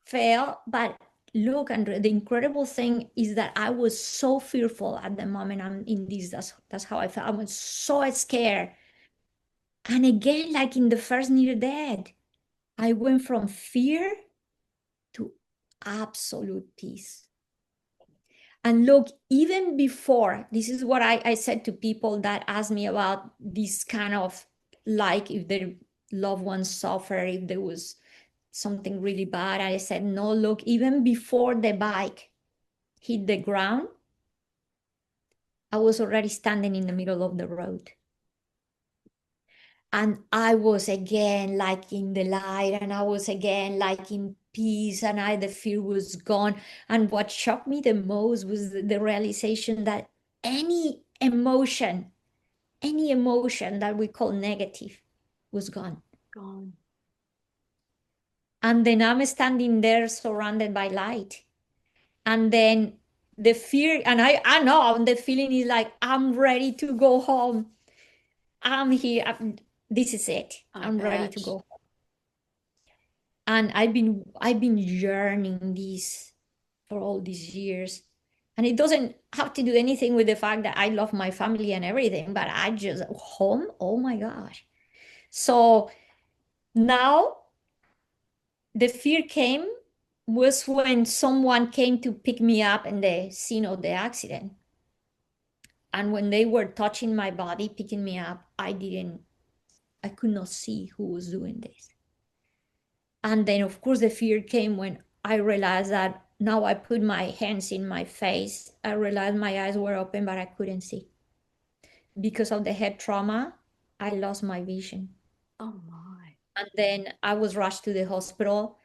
fell. But look, Andre, the incredible thing is that I was so fearful at the moment I'm in this. That's how I felt. I was so scared. And again, like in the first near death, I went from fear to absolute peace. And look, even before, this is what I said to people that asked me about this kind of like if their loved ones suffer, if there was something really bad. I said, no, look, even before the bike hit the ground, I was already standing in the middle of the road. And I was again like in the light, and I was again like in peace, and the fear was gone. And what shocked me the most was the realization that any emotion, any emotion that we call negative was gone. Gone. And then I'm standing there surrounded by light. And then the fear, and I know the feeling is like, I'm ready to go home. I'm here. This is it. I I'm ready to bet. go. And I've been yearning this for all these years. And it doesn't have to do anything with the fact that I love my family and everything, but I just home, oh my gosh. So now the fear came was when someone came to pick me up in the scene of the accident. And when they were touching my body, picking me up, I could not see who was doing this. And then, of course, the fear came when I realized that now I put my hands in my face. I realized my eyes were open, but I couldn't see. Because of the head trauma, I lost my vision. Oh my. And then I was rushed to the hospital.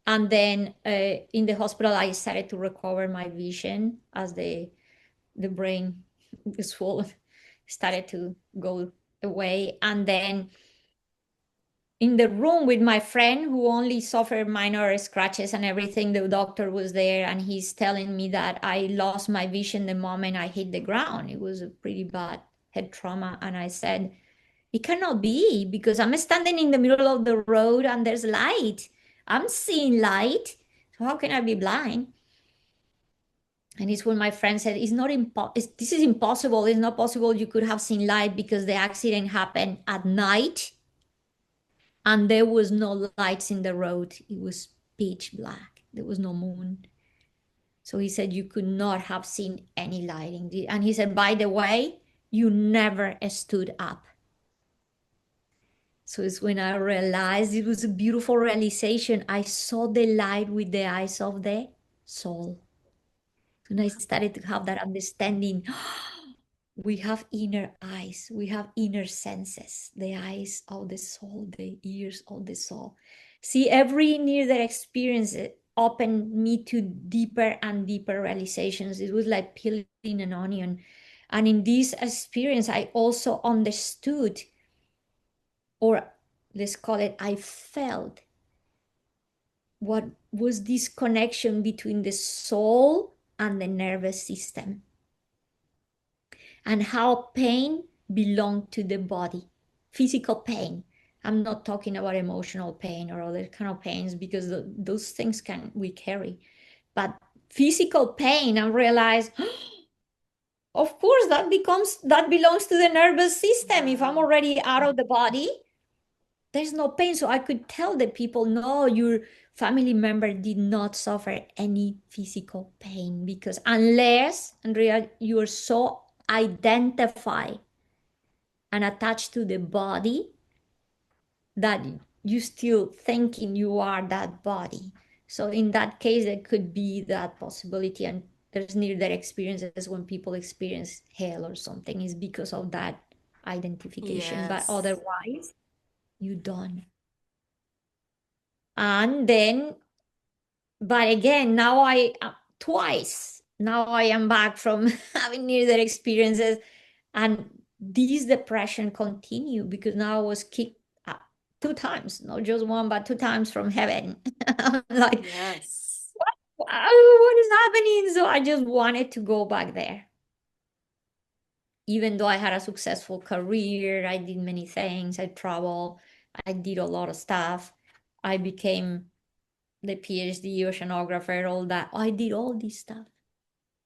And then in the hospital, I started to recover my vision as the brain swollen started to go away. And then in the room with my friend who only suffered minor scratches and everything, the doctor was there and he's telling me that I lost my vision the moment I hit the ground. It was a pretty bad head trauma. And I said, it cannot be because I'm standing in the middle of the road and there's light. I'm seeing light. So how can I be blind? And it's when my friend said, "It's not this is impossible. It's not possible you could have seen light because the accident happened at night and there was no lights in the road. It was pitch black. There was no moon." So he said, "You could not have seen any lighting." And he said, "By the way, you never stood up." So it's when I realized it was a beautiful realization. I saw the light with the eyes of the soul. And I started to have that understanding. We have inner eyes, we have inner senses, the eyes of the soul, the ears of the soul. See, every near death experience opened me to deeper and deeper realizations. It was like peeling an onion. And in this experience, I also understood, or let's call it, I felt what was this connection between the soul and the nervous system, and how pain belonged to the body, physical pain. I'm not talking about emotional pain or other kind of pains, because those things can we carry, but physical pain, and realize, of course, that belongs to the nervous system. If I'm already out of the body, there's no pain. So I could tell the people, no, your family member did not suffer any physical pain, because unless, Andrea, you're so identified and attached to the body that you still thinking you are that body. So in that case, there could be that possibility. And there's near-death experiences when people experience hell or something, is because of that identification. But Yes. otherwise, you don't. And then, but again, now twice, now I am back from having near-death experiences, and this depression continue, because now I was kicked out 2 times, not just one, but 2 times from heaven. I'm like, Yes. what is happening? So I just wanted to go back there. Even though I had a successful career, I did many things, I traveled, I did a lot of stuff. I became the PhD oceanographer, all that. I did all this stuff.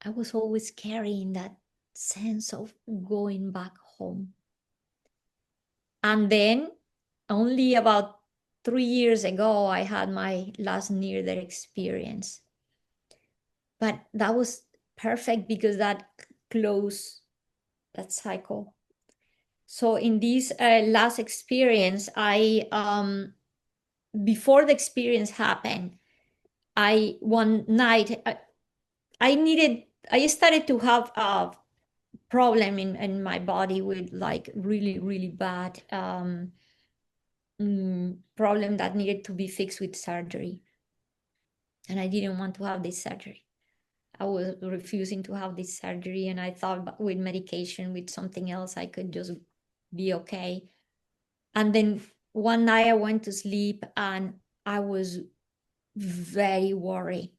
I was always carrying that sense of going back home. And then only about 3 years ago, I had my last near death experience. But that was perfect, because that closed that cycle. So in this last experience, before the experience happened, one night, I started to have a problem in my body with like really, really bad problem that needed to be fixed with surgery. And I didn't want to have this surgery. I was refusing to have this surgery. And I thought with medication, with something else, I could just be okay. And then one night I went to sleep and I was very worried.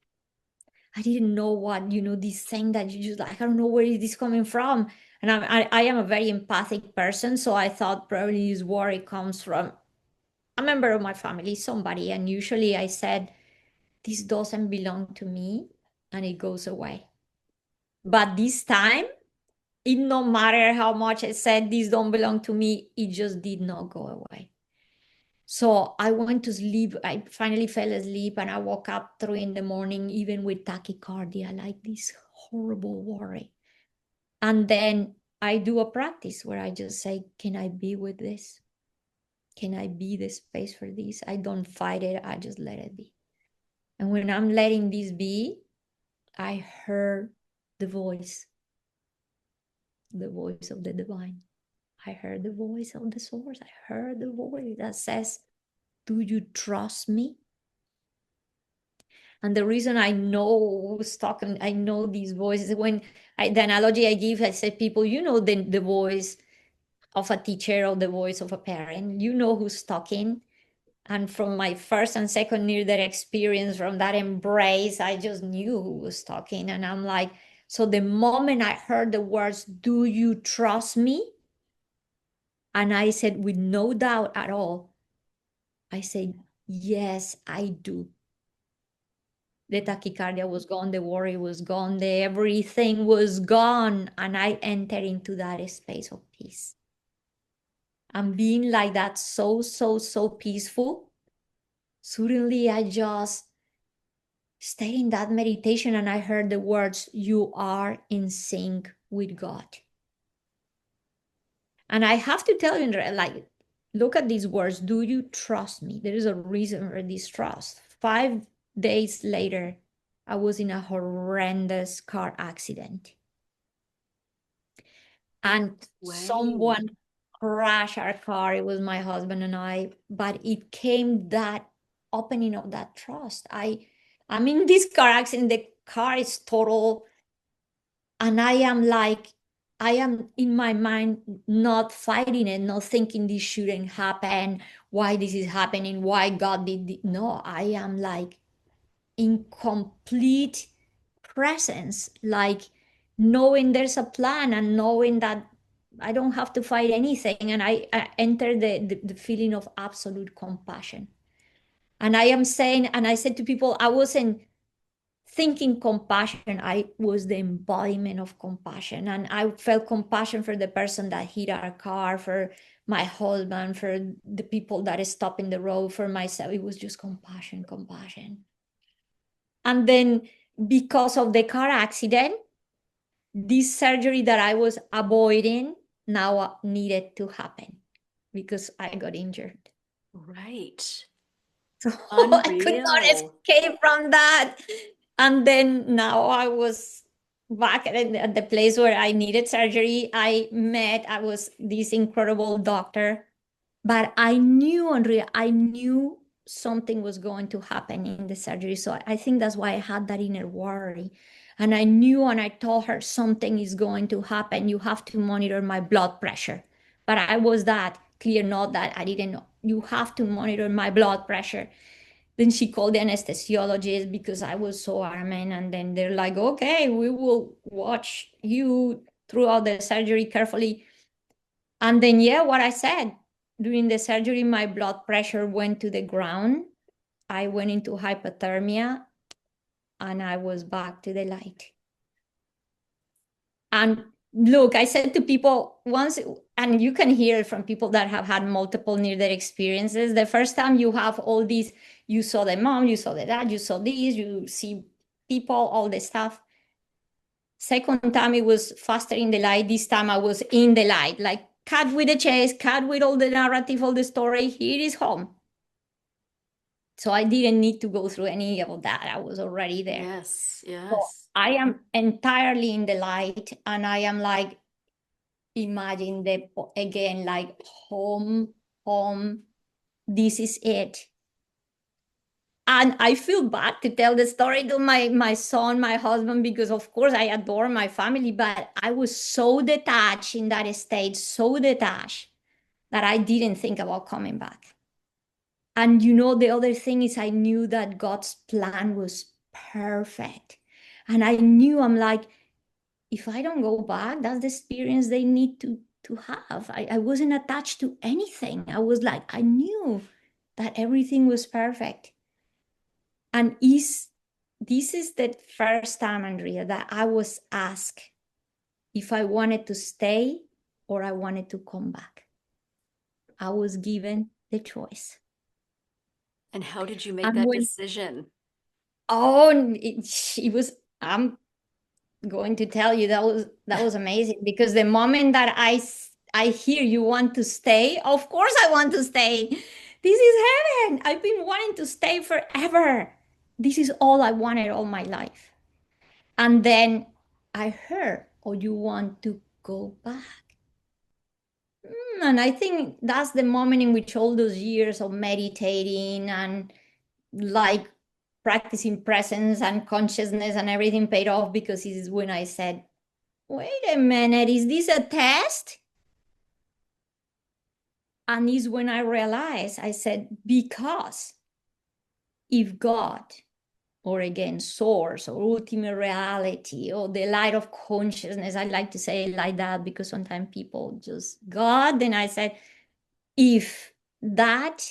I didn't know what, this thing that you just like, I don't know where is this coming from. And I am a very empathic person. So I thought probably this worry comes from a member of my family, somebody. And usually I said, this doesn't belong to me, and it goes away. But this time, it no matter how much I said this don't belong to me, it just did not go away. So I went to sleep. I finally fell asleep, and I woke up 3 in the morning, even with tachycardia, like this horrible worry. And then I do a practice where I just say, can I be with this? Can I be the space for this? I don't fight it. I just let it be. And when I'm letting this be, I heard the voice of the divine. I heard the voice of the source. I heard the voice that says, do you trust me? And the reason I know who's talking, I know these voices, the analogy I give, I say, people, the voice of a teacher or the voice of a parent, who's talking. And from my first and second near death experience, from that embrace, I just knew who was talking. And I'm like, so the moment I heard the words, do you trust me? And I said, with no doubt at all, I said, yes, I do. The tachycardia was gone, the worry was gone, everything was gone. And I entered into that space of peace. And being like that, so, so, so peaceful, suddenly I just stayed in that meditation and I heard the words, you are in sync with God. And I have to tell you, like, look at these words. Do you trust me? There is a reason for this trust. 5 days later, I was in a horrendous car accident. And someone crashed our car. It was my husband and I, but it came that opening of that trust. I'm in this car accident. The car is total. And I am in my mind not fighting it, not thinking this shouldn't happen, why this is happening, why God did this. No, I am like, in complete presence, like knowing there's a plan and knowing that I don't have to fight anything. And I enter the feeling of absolute compassion. And I am saying, and I said to people, I wasn't thinking compassion, I was the embodiment of compassion. And I felt compassion for the person that hit our car, for my husband, for the people that stopped in the road, for myself. It was just compassion, compassion. And then because of the car accident, this surgery that I was avoiding now needed to happen because I got injured. Right. So I could not Unreal. escape from that. And then now I was back at the place where I needed surgery. I was this incredible doctor, but I knew, Andrea, I knew something was going to happen in the surgery. So I think that's why I had that inner worry. And I knew, and I told her something is going to happen. You have to monitor my blood pressure. But I was that clear, not that I didn't know. You have to monitor my blood pressure. Then she called the anesthesiologist because I was so adamant. And then they're like, okay, we will watch you throughout the surgery carefully. And then, yeah, what I said during the surgery, my blood pressure went to the ground. I went into hypothermia and I was back to the light. And look, I said to people once, and you can hear it from people that have had multiple near death experiences. The first time you have all these, you saw the mom, you saw the dad, you saw this, you see people, all the stuff. Second time it was faster in the light. This time I was in the light, like cut with the chase, cut with all the narrative, all the story. Here is home. So I didn't need to go through any of that. I was already there. Yes, So yes. I am entirely in the light, and I am like, imagine the again, like home, home. This is it. And I feel bad to tell the story to my son, my husband, because of course I adore my family, but I was so detached in that state, so detached that I didn't think about coming back. And the other thing is I knew that God's plan was perfect. And I knew, I'm like, if I don't go back, that's the experience they need to have. I wasn't attached to anything. I was like, I knew that everything was perfect. And this is the first time, Andrea, that I was asked if I wanted to stay or I wanted to come back. I was given the choice. And how did you make And that when, decision? oh, it was, I'm going to tell you that was amazing, because the moment that I hear you want to stay, of course I want to stay. This is heaven. I've been wanting to stay forever. This is all I wanted all my life. And then I heard, oh, you want to go back. And I think that's the moment in which all those years of meditating and like practicing presence and consciousness and everything paid off, because this is when I said, wait a minute, is this a test? And is when I realized, I said, because if God, or again, source or ultimate reality or the light of consciousness, I like to say it like that because sometimes people just God, then I said, if that,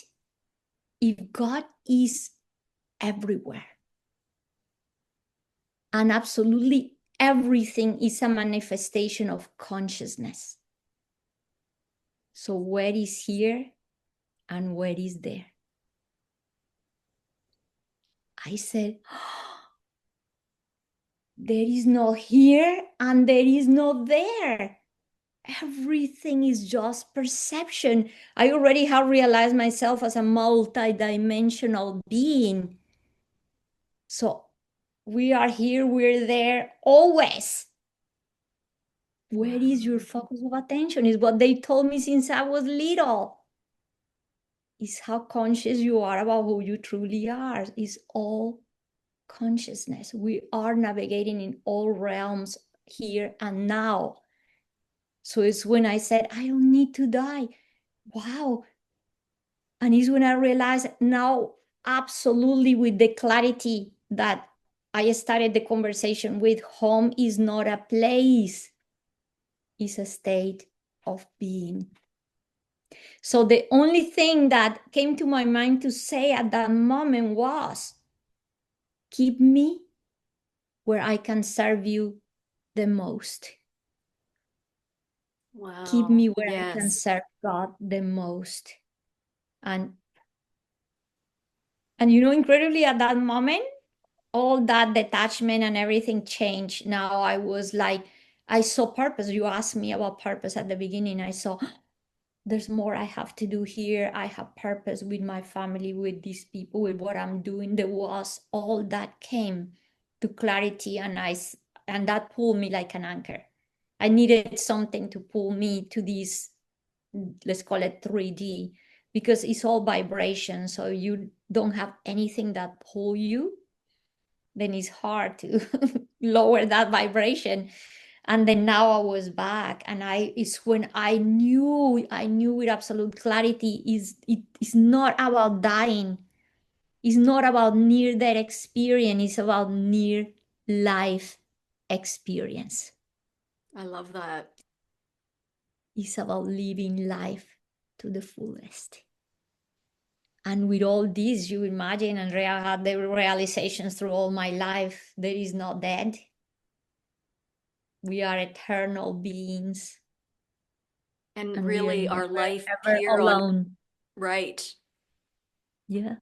if God is everywhere and absolutely everything is a manifestation of consciousness, so where is here and where is there? I said, there is no here and there is no there. Everything is just perception. I already have realized myself as a multidimensional being. So we are here, we're there always. Where is your focus of attention? Is what they told me since I was little. Is how conscious you are about who you truly are. Is all consciousness. We are navigating in all realms here and now. So it's when I said, I don't need to die. Wow. And it's when I realized now, absolutely with the clarity that I started the conversation with, home is not a place, it's a state of being. So the only thing that came to my mind to say at that moment was, keep me where I can serve you the most. Keep Wow. me where I can Yes. serve God the most. And incredibly at that moment, all that detachment and everything changed. Now I was like, I saw purpose. You asked me about purpose at the beginning. I saw there's more I have to do here. I have purpose with my family, with these people, with what I'm doing. There was all that came to clarity, and that pulled me like an anchor. I needed something to pull me to this, let's call it 3D, because it's all vibration. So you don't have anything that pull you, then it's hard to lower that vibration. And then now I was back, and it's when I knew with absolute clarity, is not about dying, it's not about near death experience, it's about near life experience. I love that. It's about living life to the fullest. And with all this, you imagine, Andrea had the realizations through all my life, there is no dead. We are eternal beings, And and we are really, never our life ever here on, alone. right. Yeah,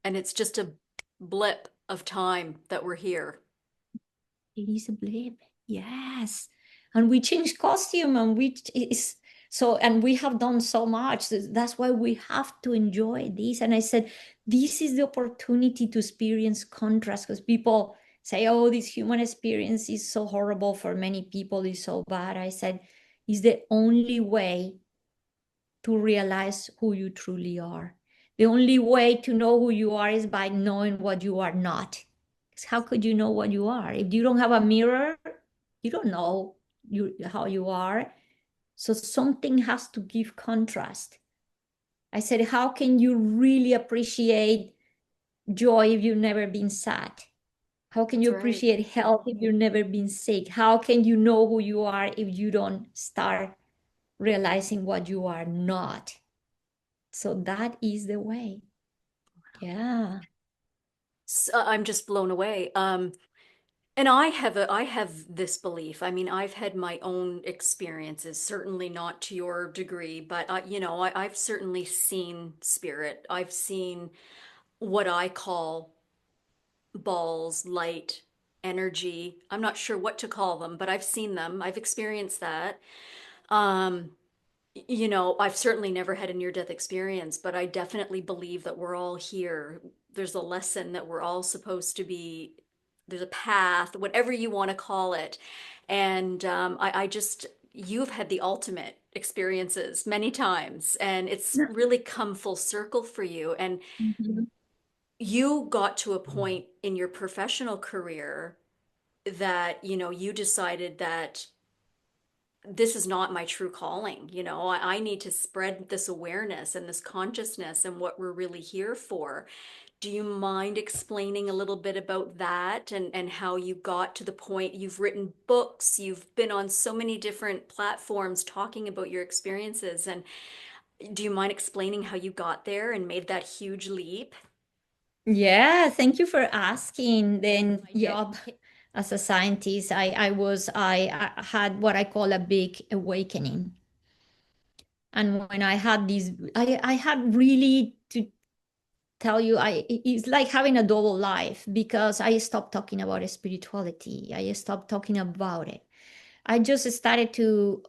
And it's just a blip of time that we're here. it is a blip. Yes, and we change costume, and we is so, and we have done so much. That's why we have to enjoy this. And I said, this is the opportunity to experience contrast, because people say, "Oh, this human experience is so horrible for many people. It's so bad." I said, "It's the only way to realize who you truly are. The only way to know who you are is by knowing what you are not. Because how could you know what you are? If you don't have a mirror, you don't know how you are. So something has to give contrast." I said, how can you really appreciate joy if you've never been sad? How can That's you right. appreciate health if you've never been sick? How can you know who you are if you don't start realizing what you are not? So that is the way. Yeah. I'm just blown away. And I have this belief. I mean, I've had my own experiences, certainly not to your degree, but I've certainly seen spirit. I've seen what I call balls, light, energy. I'm not sure what to call them, but I've seen them. I've experienced that. Um, I've certainly never had a near-death experience, but I definitely believe that we're all here. There's a lesson that we're all supposed to be, there's a path, whatever you want to call it. And I just, you've had the ultimate experiences many times, and it's really come full circle for you. And Mhm. you got to a point in your professional career that, you decided that this is not my true calling. I need to spread this awareness and this consciousness and what we're really here for. Do you mind explaining a little bit about that and how you got to the point? You've written books, you've been on so many different platforms talking about your experiences. And do you mind explaining how you got there and made that huge leap? Yeah, thank you for asking. Then my job as a scientist, I had what I call a big awakening. And when I had this, I had really to tell you, it's like having a double life, because I stopped talking about spirituality. I stopped talking about it. I just started to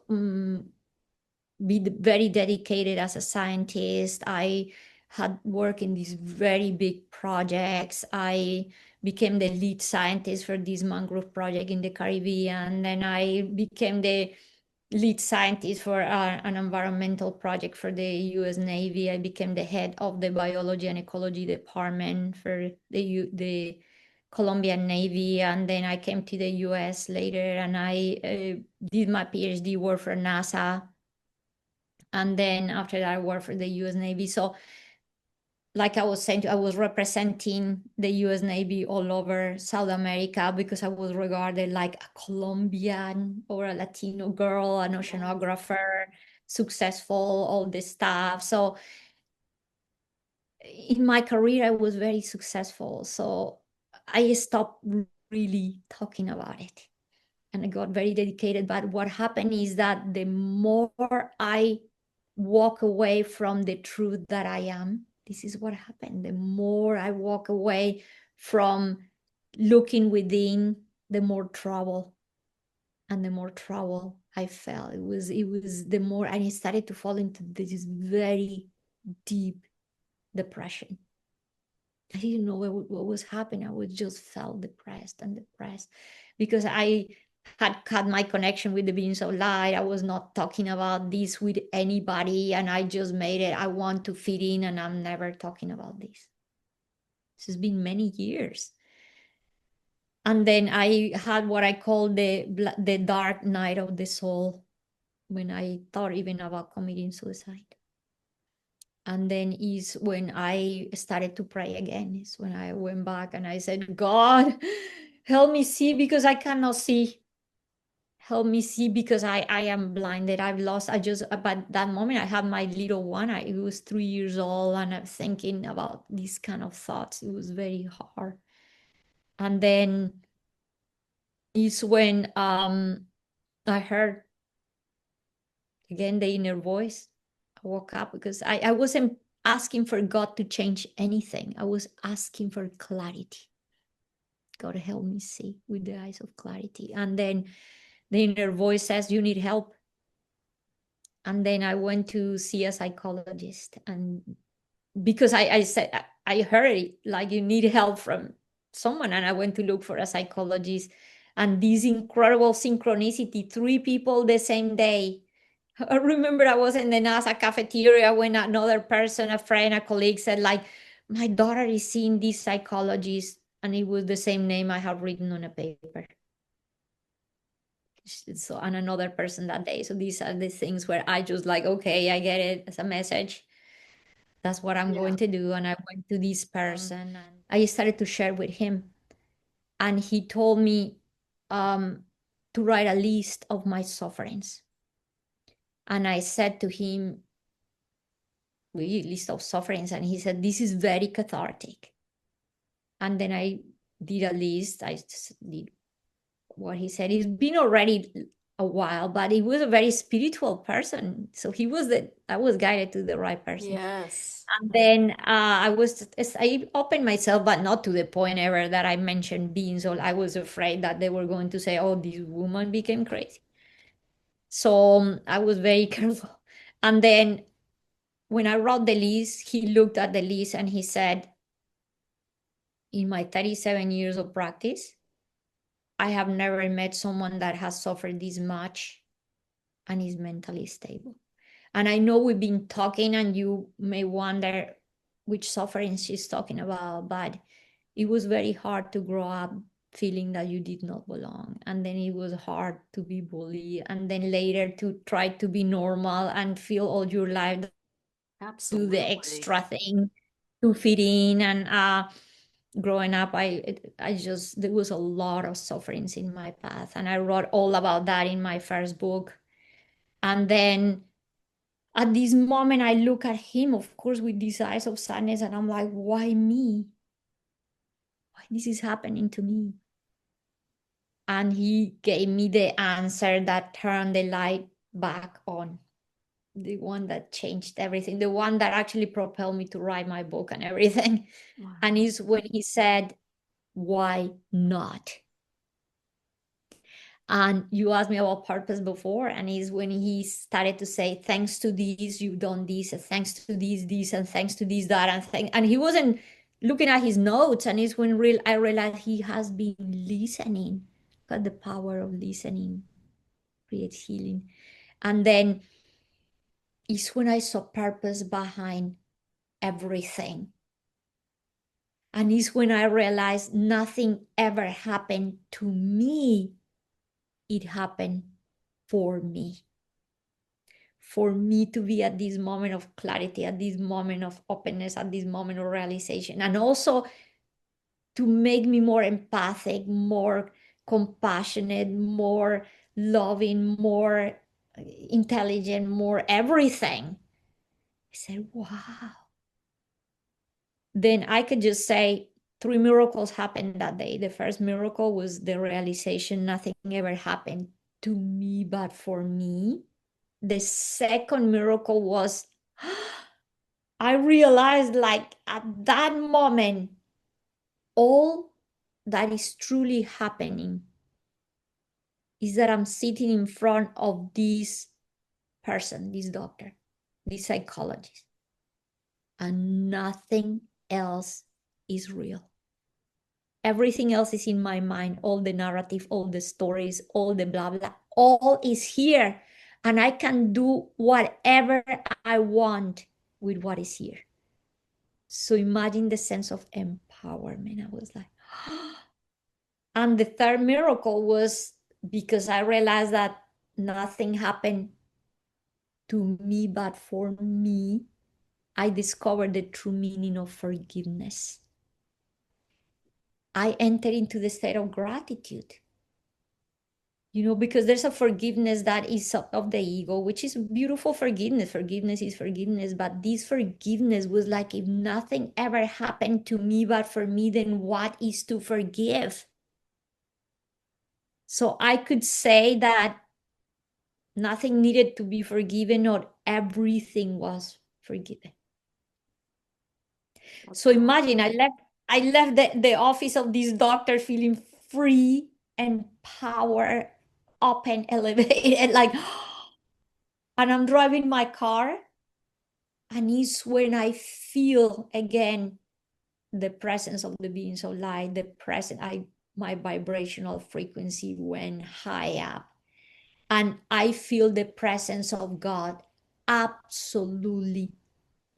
be very dedicated as a scientist. I had worked in these very big projects. I became the lead scientist for this mangrove project in the Caribbean. Then I became the lead scientist for an environmental project for the US Navy. I became the head of the biology and ecology department for the Colombian Navy. And then I came to the US later, and I did my PhD work for NASA. And then after that, I worked for the US Navy. So like I was saying, I was representing the US Navy all over South America because I was regarded like a Colombian or a Latino girl, an oceanographer, successful, all this stuff. So in my career, I was very successful. So I stopped really talking about it and I got very dedicated. But what happened is that the more I walk away from the truth that I am, this is what happened. The more I walk away from looking within, the more trouble and the more trouble I felt. It was the more I started to fall into this very deep depression. I didn't know what was happening. I was just felt depressed and depressed because I had cut my connection with the beings of light. I was not talking about this with anybody, and I just made it. I want to fit in, and I'm never talking about this. This has been many years. And then I had what I call the dark night of the soul when I thought even about committing suicide. And then is when I started to pray again, is when I went back and I said, God, help me see because I cannot see. Help me see because I am blinded. I've lost. But that moment I had my little one. He was 3 years old and I'm thinking about these kind of thoughts. It was very hard. And then is when I heard again the inner voice. I woke up because I wasn't asking for God to change anything. I was asking for clarity. God help me see with the eyes of clarity. And then the inner voice says, you need help. And then I went to see a psychologist. And because I said, I heard it, like you need help from someone. And I went to look for a psychologist. And this incredible synchronicity, 3 people the same day. I remember I was in the NASA cafeteria when another person, a friend, a colleague said, like, my daughter is seeing this psychologist, and it was the same name I have written on a paper. So, and another person that day. So these are the things where I just like, okay, I get it as a message. That's what I'm going to do. And I went to this person and I started to share with him. And he told me to write a list of my sufferings. And I said to him, list of sufferings, and he said this is very cathartic. And then I did a list. I did what he said. It's been already a while, but he was a very spiritual person, so I was guided to the right person. Yes. And then I opened myself, but not to the point ever that I mentioned being. So I was afraid that they were going to say, oh, this woman became crazy. So I was very careful. And then when I wrote the list, he looked at the list and he said, in my 37 years of practice, I have never met someone that has suffered this much and is mentally stable. And I know we've been talking and you may wonder which suffering she's talking about, but it was very hard to grow up feeling that you did not belong. And then it was hard to be bullied. And then later to try to be normal and feel all your life do the extra thing to fit in. And growing up, I just, there was a lot of sufferings in my path. And I wrote all about that in my first book. And then at this moment, I look at him, of course, with these eyes of sadness, and I'm like, why me? Why this is happening to me? And he gave me the answer that turned the light back on, the one that changed everything, the one that actually propelled me to write my book and everything. Wow. And is when he said, why not? And you asked me about purpose before, and is when he started to say, thanks to this, you've done this, and thanks to this, and thanks to this, that, and he wasn't looking at his notes, and it's when I realized he has been listening. Got the power of listening creates healing. And then it's when I saw purpose behind everything. And it's when I realized nothing ever happened to me. It happened for me. for me to be at this moment of clarity, at this moment of openness, at this moment of realization, and also to make me more empathic, more compassionate, more loving, more intelligent, more everything. I said, wow. Then I could just say 3 miracles happened that day. The first miracle was the realization nothing ever happened to me but for me. The second miracle was I realized, like, at that moment, all that is truly happening is that I'm sitting in front of this person, this doctor, this psychologist, and nothing else is real. Everything else is in my mind, all the narrative, all the stories, all the blah, blah, all is here. And I can do whatever I want with what is here. So imagine the sense of empowerment. I was like, and the third miracle was because I realized that nothing happened to me but for me. I discovered the true meaning of forgiveness. I entered into the state of gratitude, because there's a forgiveness that is of the ego, which is beautiful forgiveness. Forgiveness is forgiveness. But this forgiveness was like, if nothing ever happened to me but for me, then what is to forgive? So I could say that nothing needed to be forgiven, or everything was forgiven. So imagine I left the office of this doctor feeling free, empowered, open, elevated, like, and I'm driving my car, and it's when I feel again the presence of the beings of light, my vibrational frequency went high up, and I feel the presence of God absolutely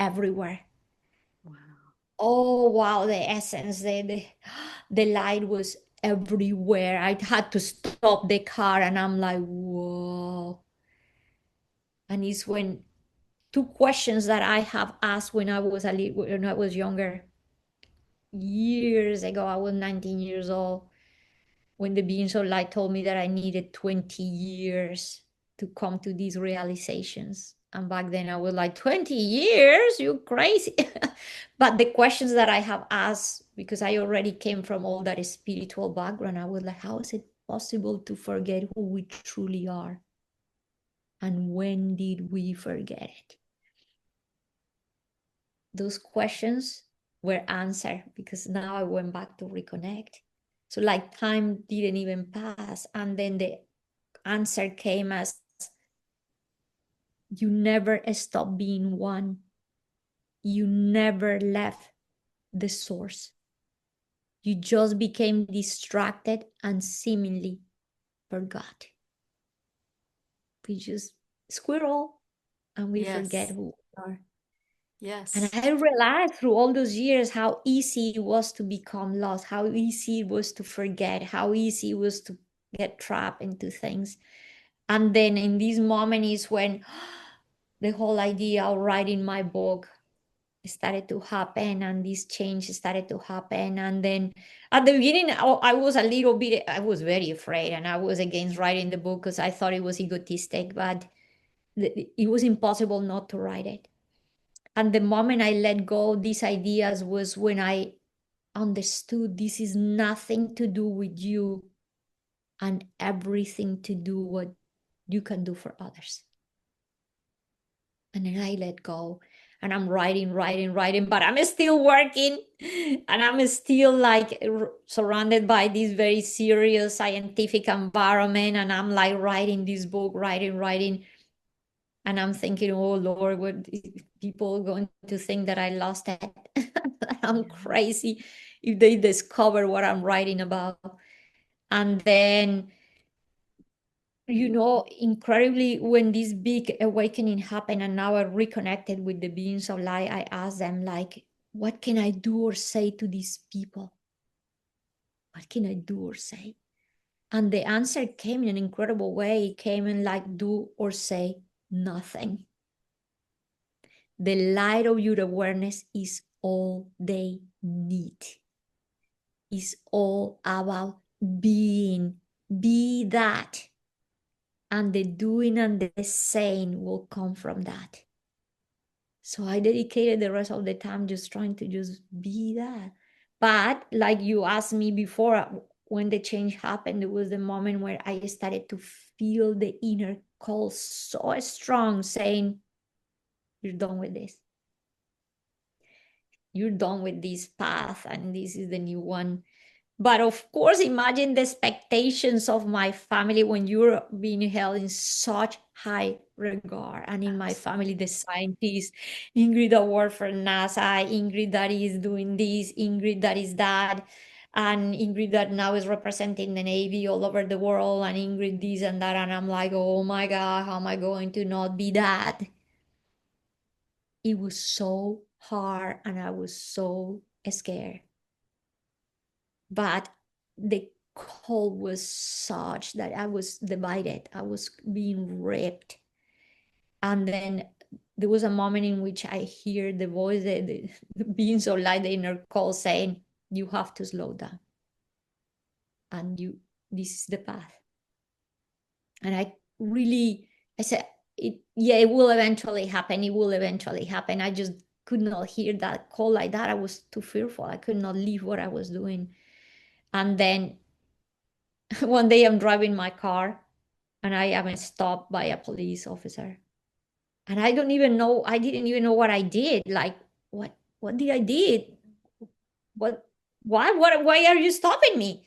everywhere. Oh wow, the essence, the light was everywhere. I had to stop the car, and I'm like, whoa. And it's when two questions that I have asked when I was younger, years ago. I was 19 years old when the beings of light told me that I needed 20 years to come to these realizations. And back then I was like, 20 years? You crazy. But the questions that I have asked, because I already came from all that spiritual background, I was like, how is it possible to forget who we truly are? And when did we forget it? Those questions were answered because now I went back to reconnect. So like time didn't even pass. And then the answer came as, you never stopped being one. You never left the source. You just became distracted and seemingly forgot. We just squirrel and we forget who we are. Yes. And I realized through all those years how easy it was to become lost, how easy it was to forget, how easy it was to get trapped into things. And then in this moment is when the whole idea of writing my book started to happen, and this change started to happen. And then at the beginning, I was very afraid, and I was against writing the book because I thought it was egotistic, but it was impossible not to write it. And the moment I let go these ideas was when I understood this is nothing to do with you and everything to do what you can do for others. And then I let go, and I'm writing, but I'm still working, and I'm still like surrounded by this very serious scientific environment. And I'm like writing this book, writing. And I'm thinking, oh Lord, what people going to think that I lost it? I'm crazy if they discover what I'm writing about. And then, incredibly, when this big awakening happened and now I reconnected with the beings of light, I asked them, like, what can I do or say to these people? What can I do or say? And the answer came in an incredible way. It came in like, do or say nothing. The light of your awareness is all they need. Is all about being. Be that. And the doing and the saying will come from that. So I dedicated the rest of the time just trying to just be that. But like you asked me before, when the change happened, it was the moment where I started to feel the inner call so strong saying, you're done with this. You're done with this path, and this is the new one. But of course, imagine the expectations of my family when you're being held in such high regard. And in my family, the scientists, Ingrid award for NASA, Ingrid that is doing this, Ingrid that is that, and Ingrid that now is representing the Navy all over the world, and Ingrid this and that. And I'm like, oh my God, how am I going to not be that? It was so hard and I was so scared. But the cold was such that I was divided. I was being ripped. And then there was a moment in which I hear the voice, the being so light, the inner call saying, you have to slow down. And this is the path. And I said, it will eventually happen. It will eventually happen. I just could not hear that call like that. I was too fearful. I could not leave what I was doing. And then one day I'm driving my car and I am stopped by a police officer. And I didn't even know what I did. Like, what did I did? Why are you stopping me?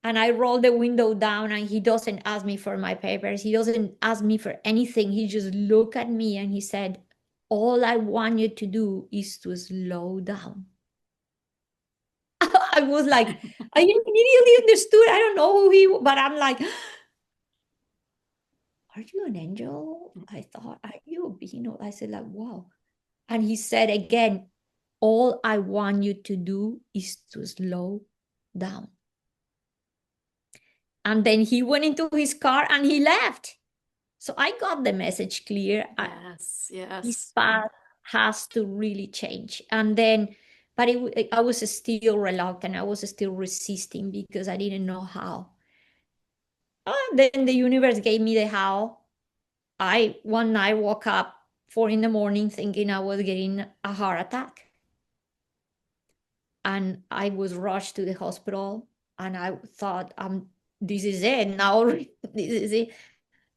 And I roll the window down and he doesn't ask me for my papers. He doesn't ask me for anything. He just looked at me and he said, all I want you to do is to slow down. I was like, I immediately understood. I don't know who but I'm like, are you an angel? I thought, are you? I said like, wow. And he said again, all I want you to do is to slow down. And then he went into his car and he left. So I got the message clear. Yes, yes. This path has to really change. And then, but I was still reluctant. I was still resisting because I didn't know how. Then the universe gave me the how. I one night woke up 4 a.m. thinking I was getting a heart attack. And I was rushed to the hospital and I thought, this is it now. This is it.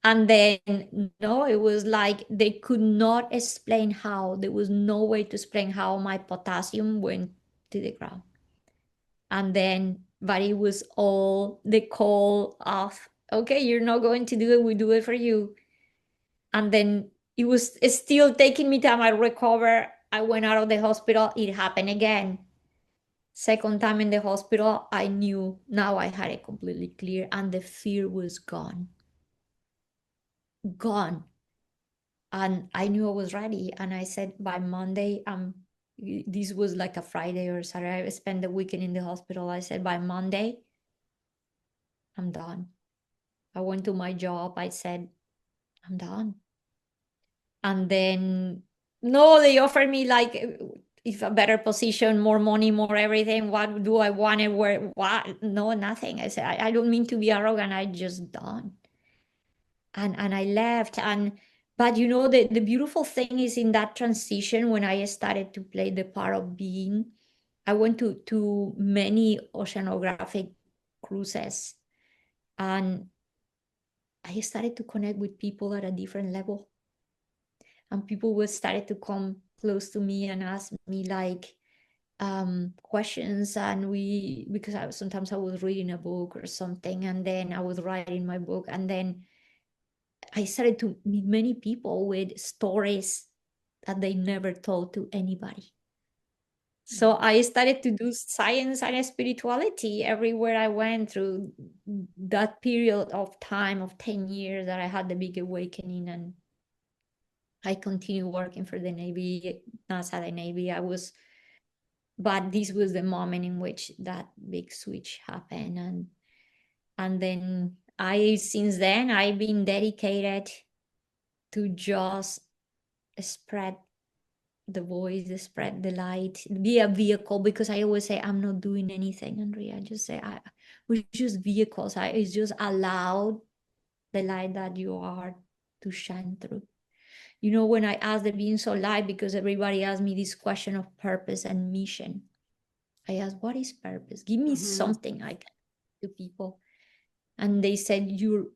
And then no, it was like they could not explain how. There was no way to explain how my potassium went to the ground. And then, but it was all the call of, okay, you're not going to do it, we do it for you. And then it was still taking me time. I recover. I went out of the hospital. It happened again. Second time in the hospital, I knew now I had it completely clear and the fear was gone. Gone. And I knew I was ready. And I said by Monday, this was like a Friday or Saturday. I spent the weekend in the hospital. I said by Monday, I'm done. I went to my job. I said, I'm done. And then no, they offered me like if a better position, more money, more everything. What do I want and where? What? No, nothing. I said I don't mean to be arrogant. I just done. And I left. But the beautiful thing is in that transition when I started to play the part of being, I went to many oceanographic cruises and I started to connect with people at a different level. And people would started to come close to me and ask me like questions, and because sometimes I was reading a book or something and then I was writing my book, and then I started to meet many people with stories that they never told to anybody. So I started to do science and spirituality everywhere I went through that period of time of 10 years that I had the big awakening, and I continued working for the Navy, NASA, the Navy. But this was the moment in which that big switch happened. And then since then, I've been dedicated to just spread the voice, spread the light, be a vehicle. Because I always say, I'm not doing anything, Andrea. I just say, we're just vehicles. It's just allow the light that you are to shine through. You know, when I ask the beings of light, because everybody asks me this question of purpose and mission, I ask, what is purpose? Give me something I can to people. And they said, your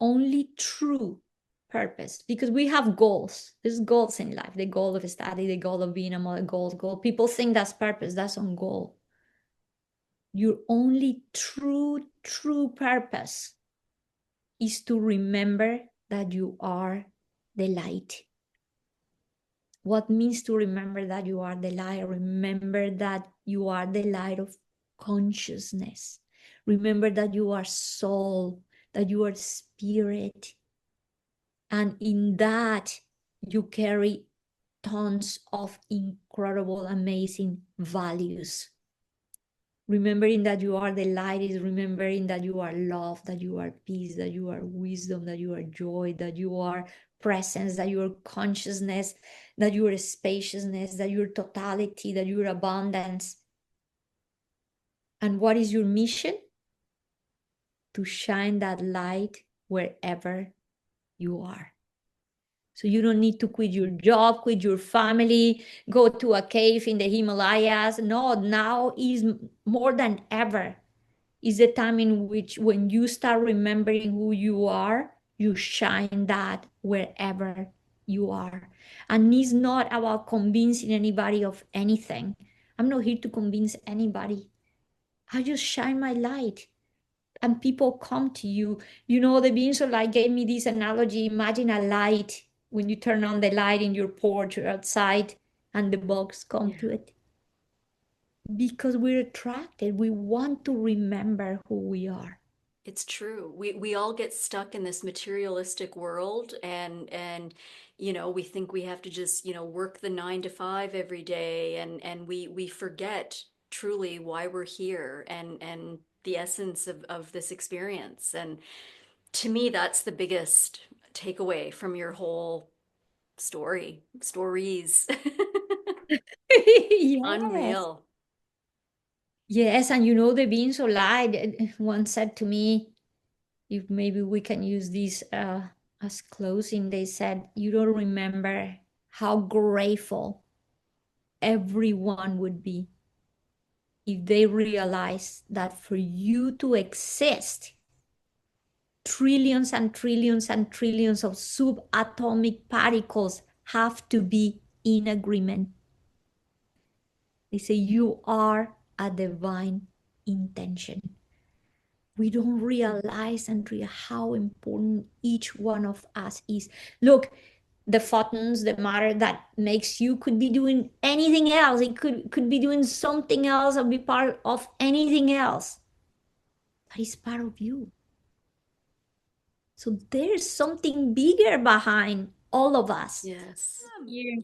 only true purpose, because we have goals. There's goals in life, the goal of study, the goal of being a mother, goal. People think that's purpose, that's on goal. Your only true purpose is to remember that you are the light. What means to remember that you are the light? Remember that you are the light of consciousness. Remember that you are soul, that you are spirit. And in that, you carry tons of incredible, amazing values. Remembering that you are the light is remembering that you are love, that you are peace, that you are wisdom, that you are joy, that you are presence, that you are consciousness, that you are spaciousness, that you are totality, that you are abundance. And what is your mission? To shine that light wherever you are. So you don't need to quit your job, quit your family, go to a cave in the Himalayas. No, now is more than ever. Is the time in which when you start remembering who you are, you shine that wherever you are. And it's not about convincing anybody of anything. I'm not here to convince anybody. I just shine my light and people come to you. You know, the beings of light gave me this analogy. Imagine a light when you turn on the light in your porch or outside and the bugs come to it. Because we're attracted. We want to remember who we are. It's true. We all get stuck in this materialistic world, and we think we have to just, work the 9 to 5 every day, and we forget truly why we're here, and the essence of this experience. And to me, that's the biggest takeaway from your whole stories. Yes. Unreal. Yes, and you know, the beings of light once said to me, if maybe we can use this as closing, they said, you don't remember how grateful everyone would be if they realize that for you to exist, trillions and trillions and trillions of subatomic particles have to be in agreement. They say you are a divine intention. We don't realize, Andrea, how important each one of us is. Look, the photons, the matter that makes you could be doing anything else. It could be doing something else or be part of anything else. But it's part of you. So there's something bigger behind all of us. Yes. Here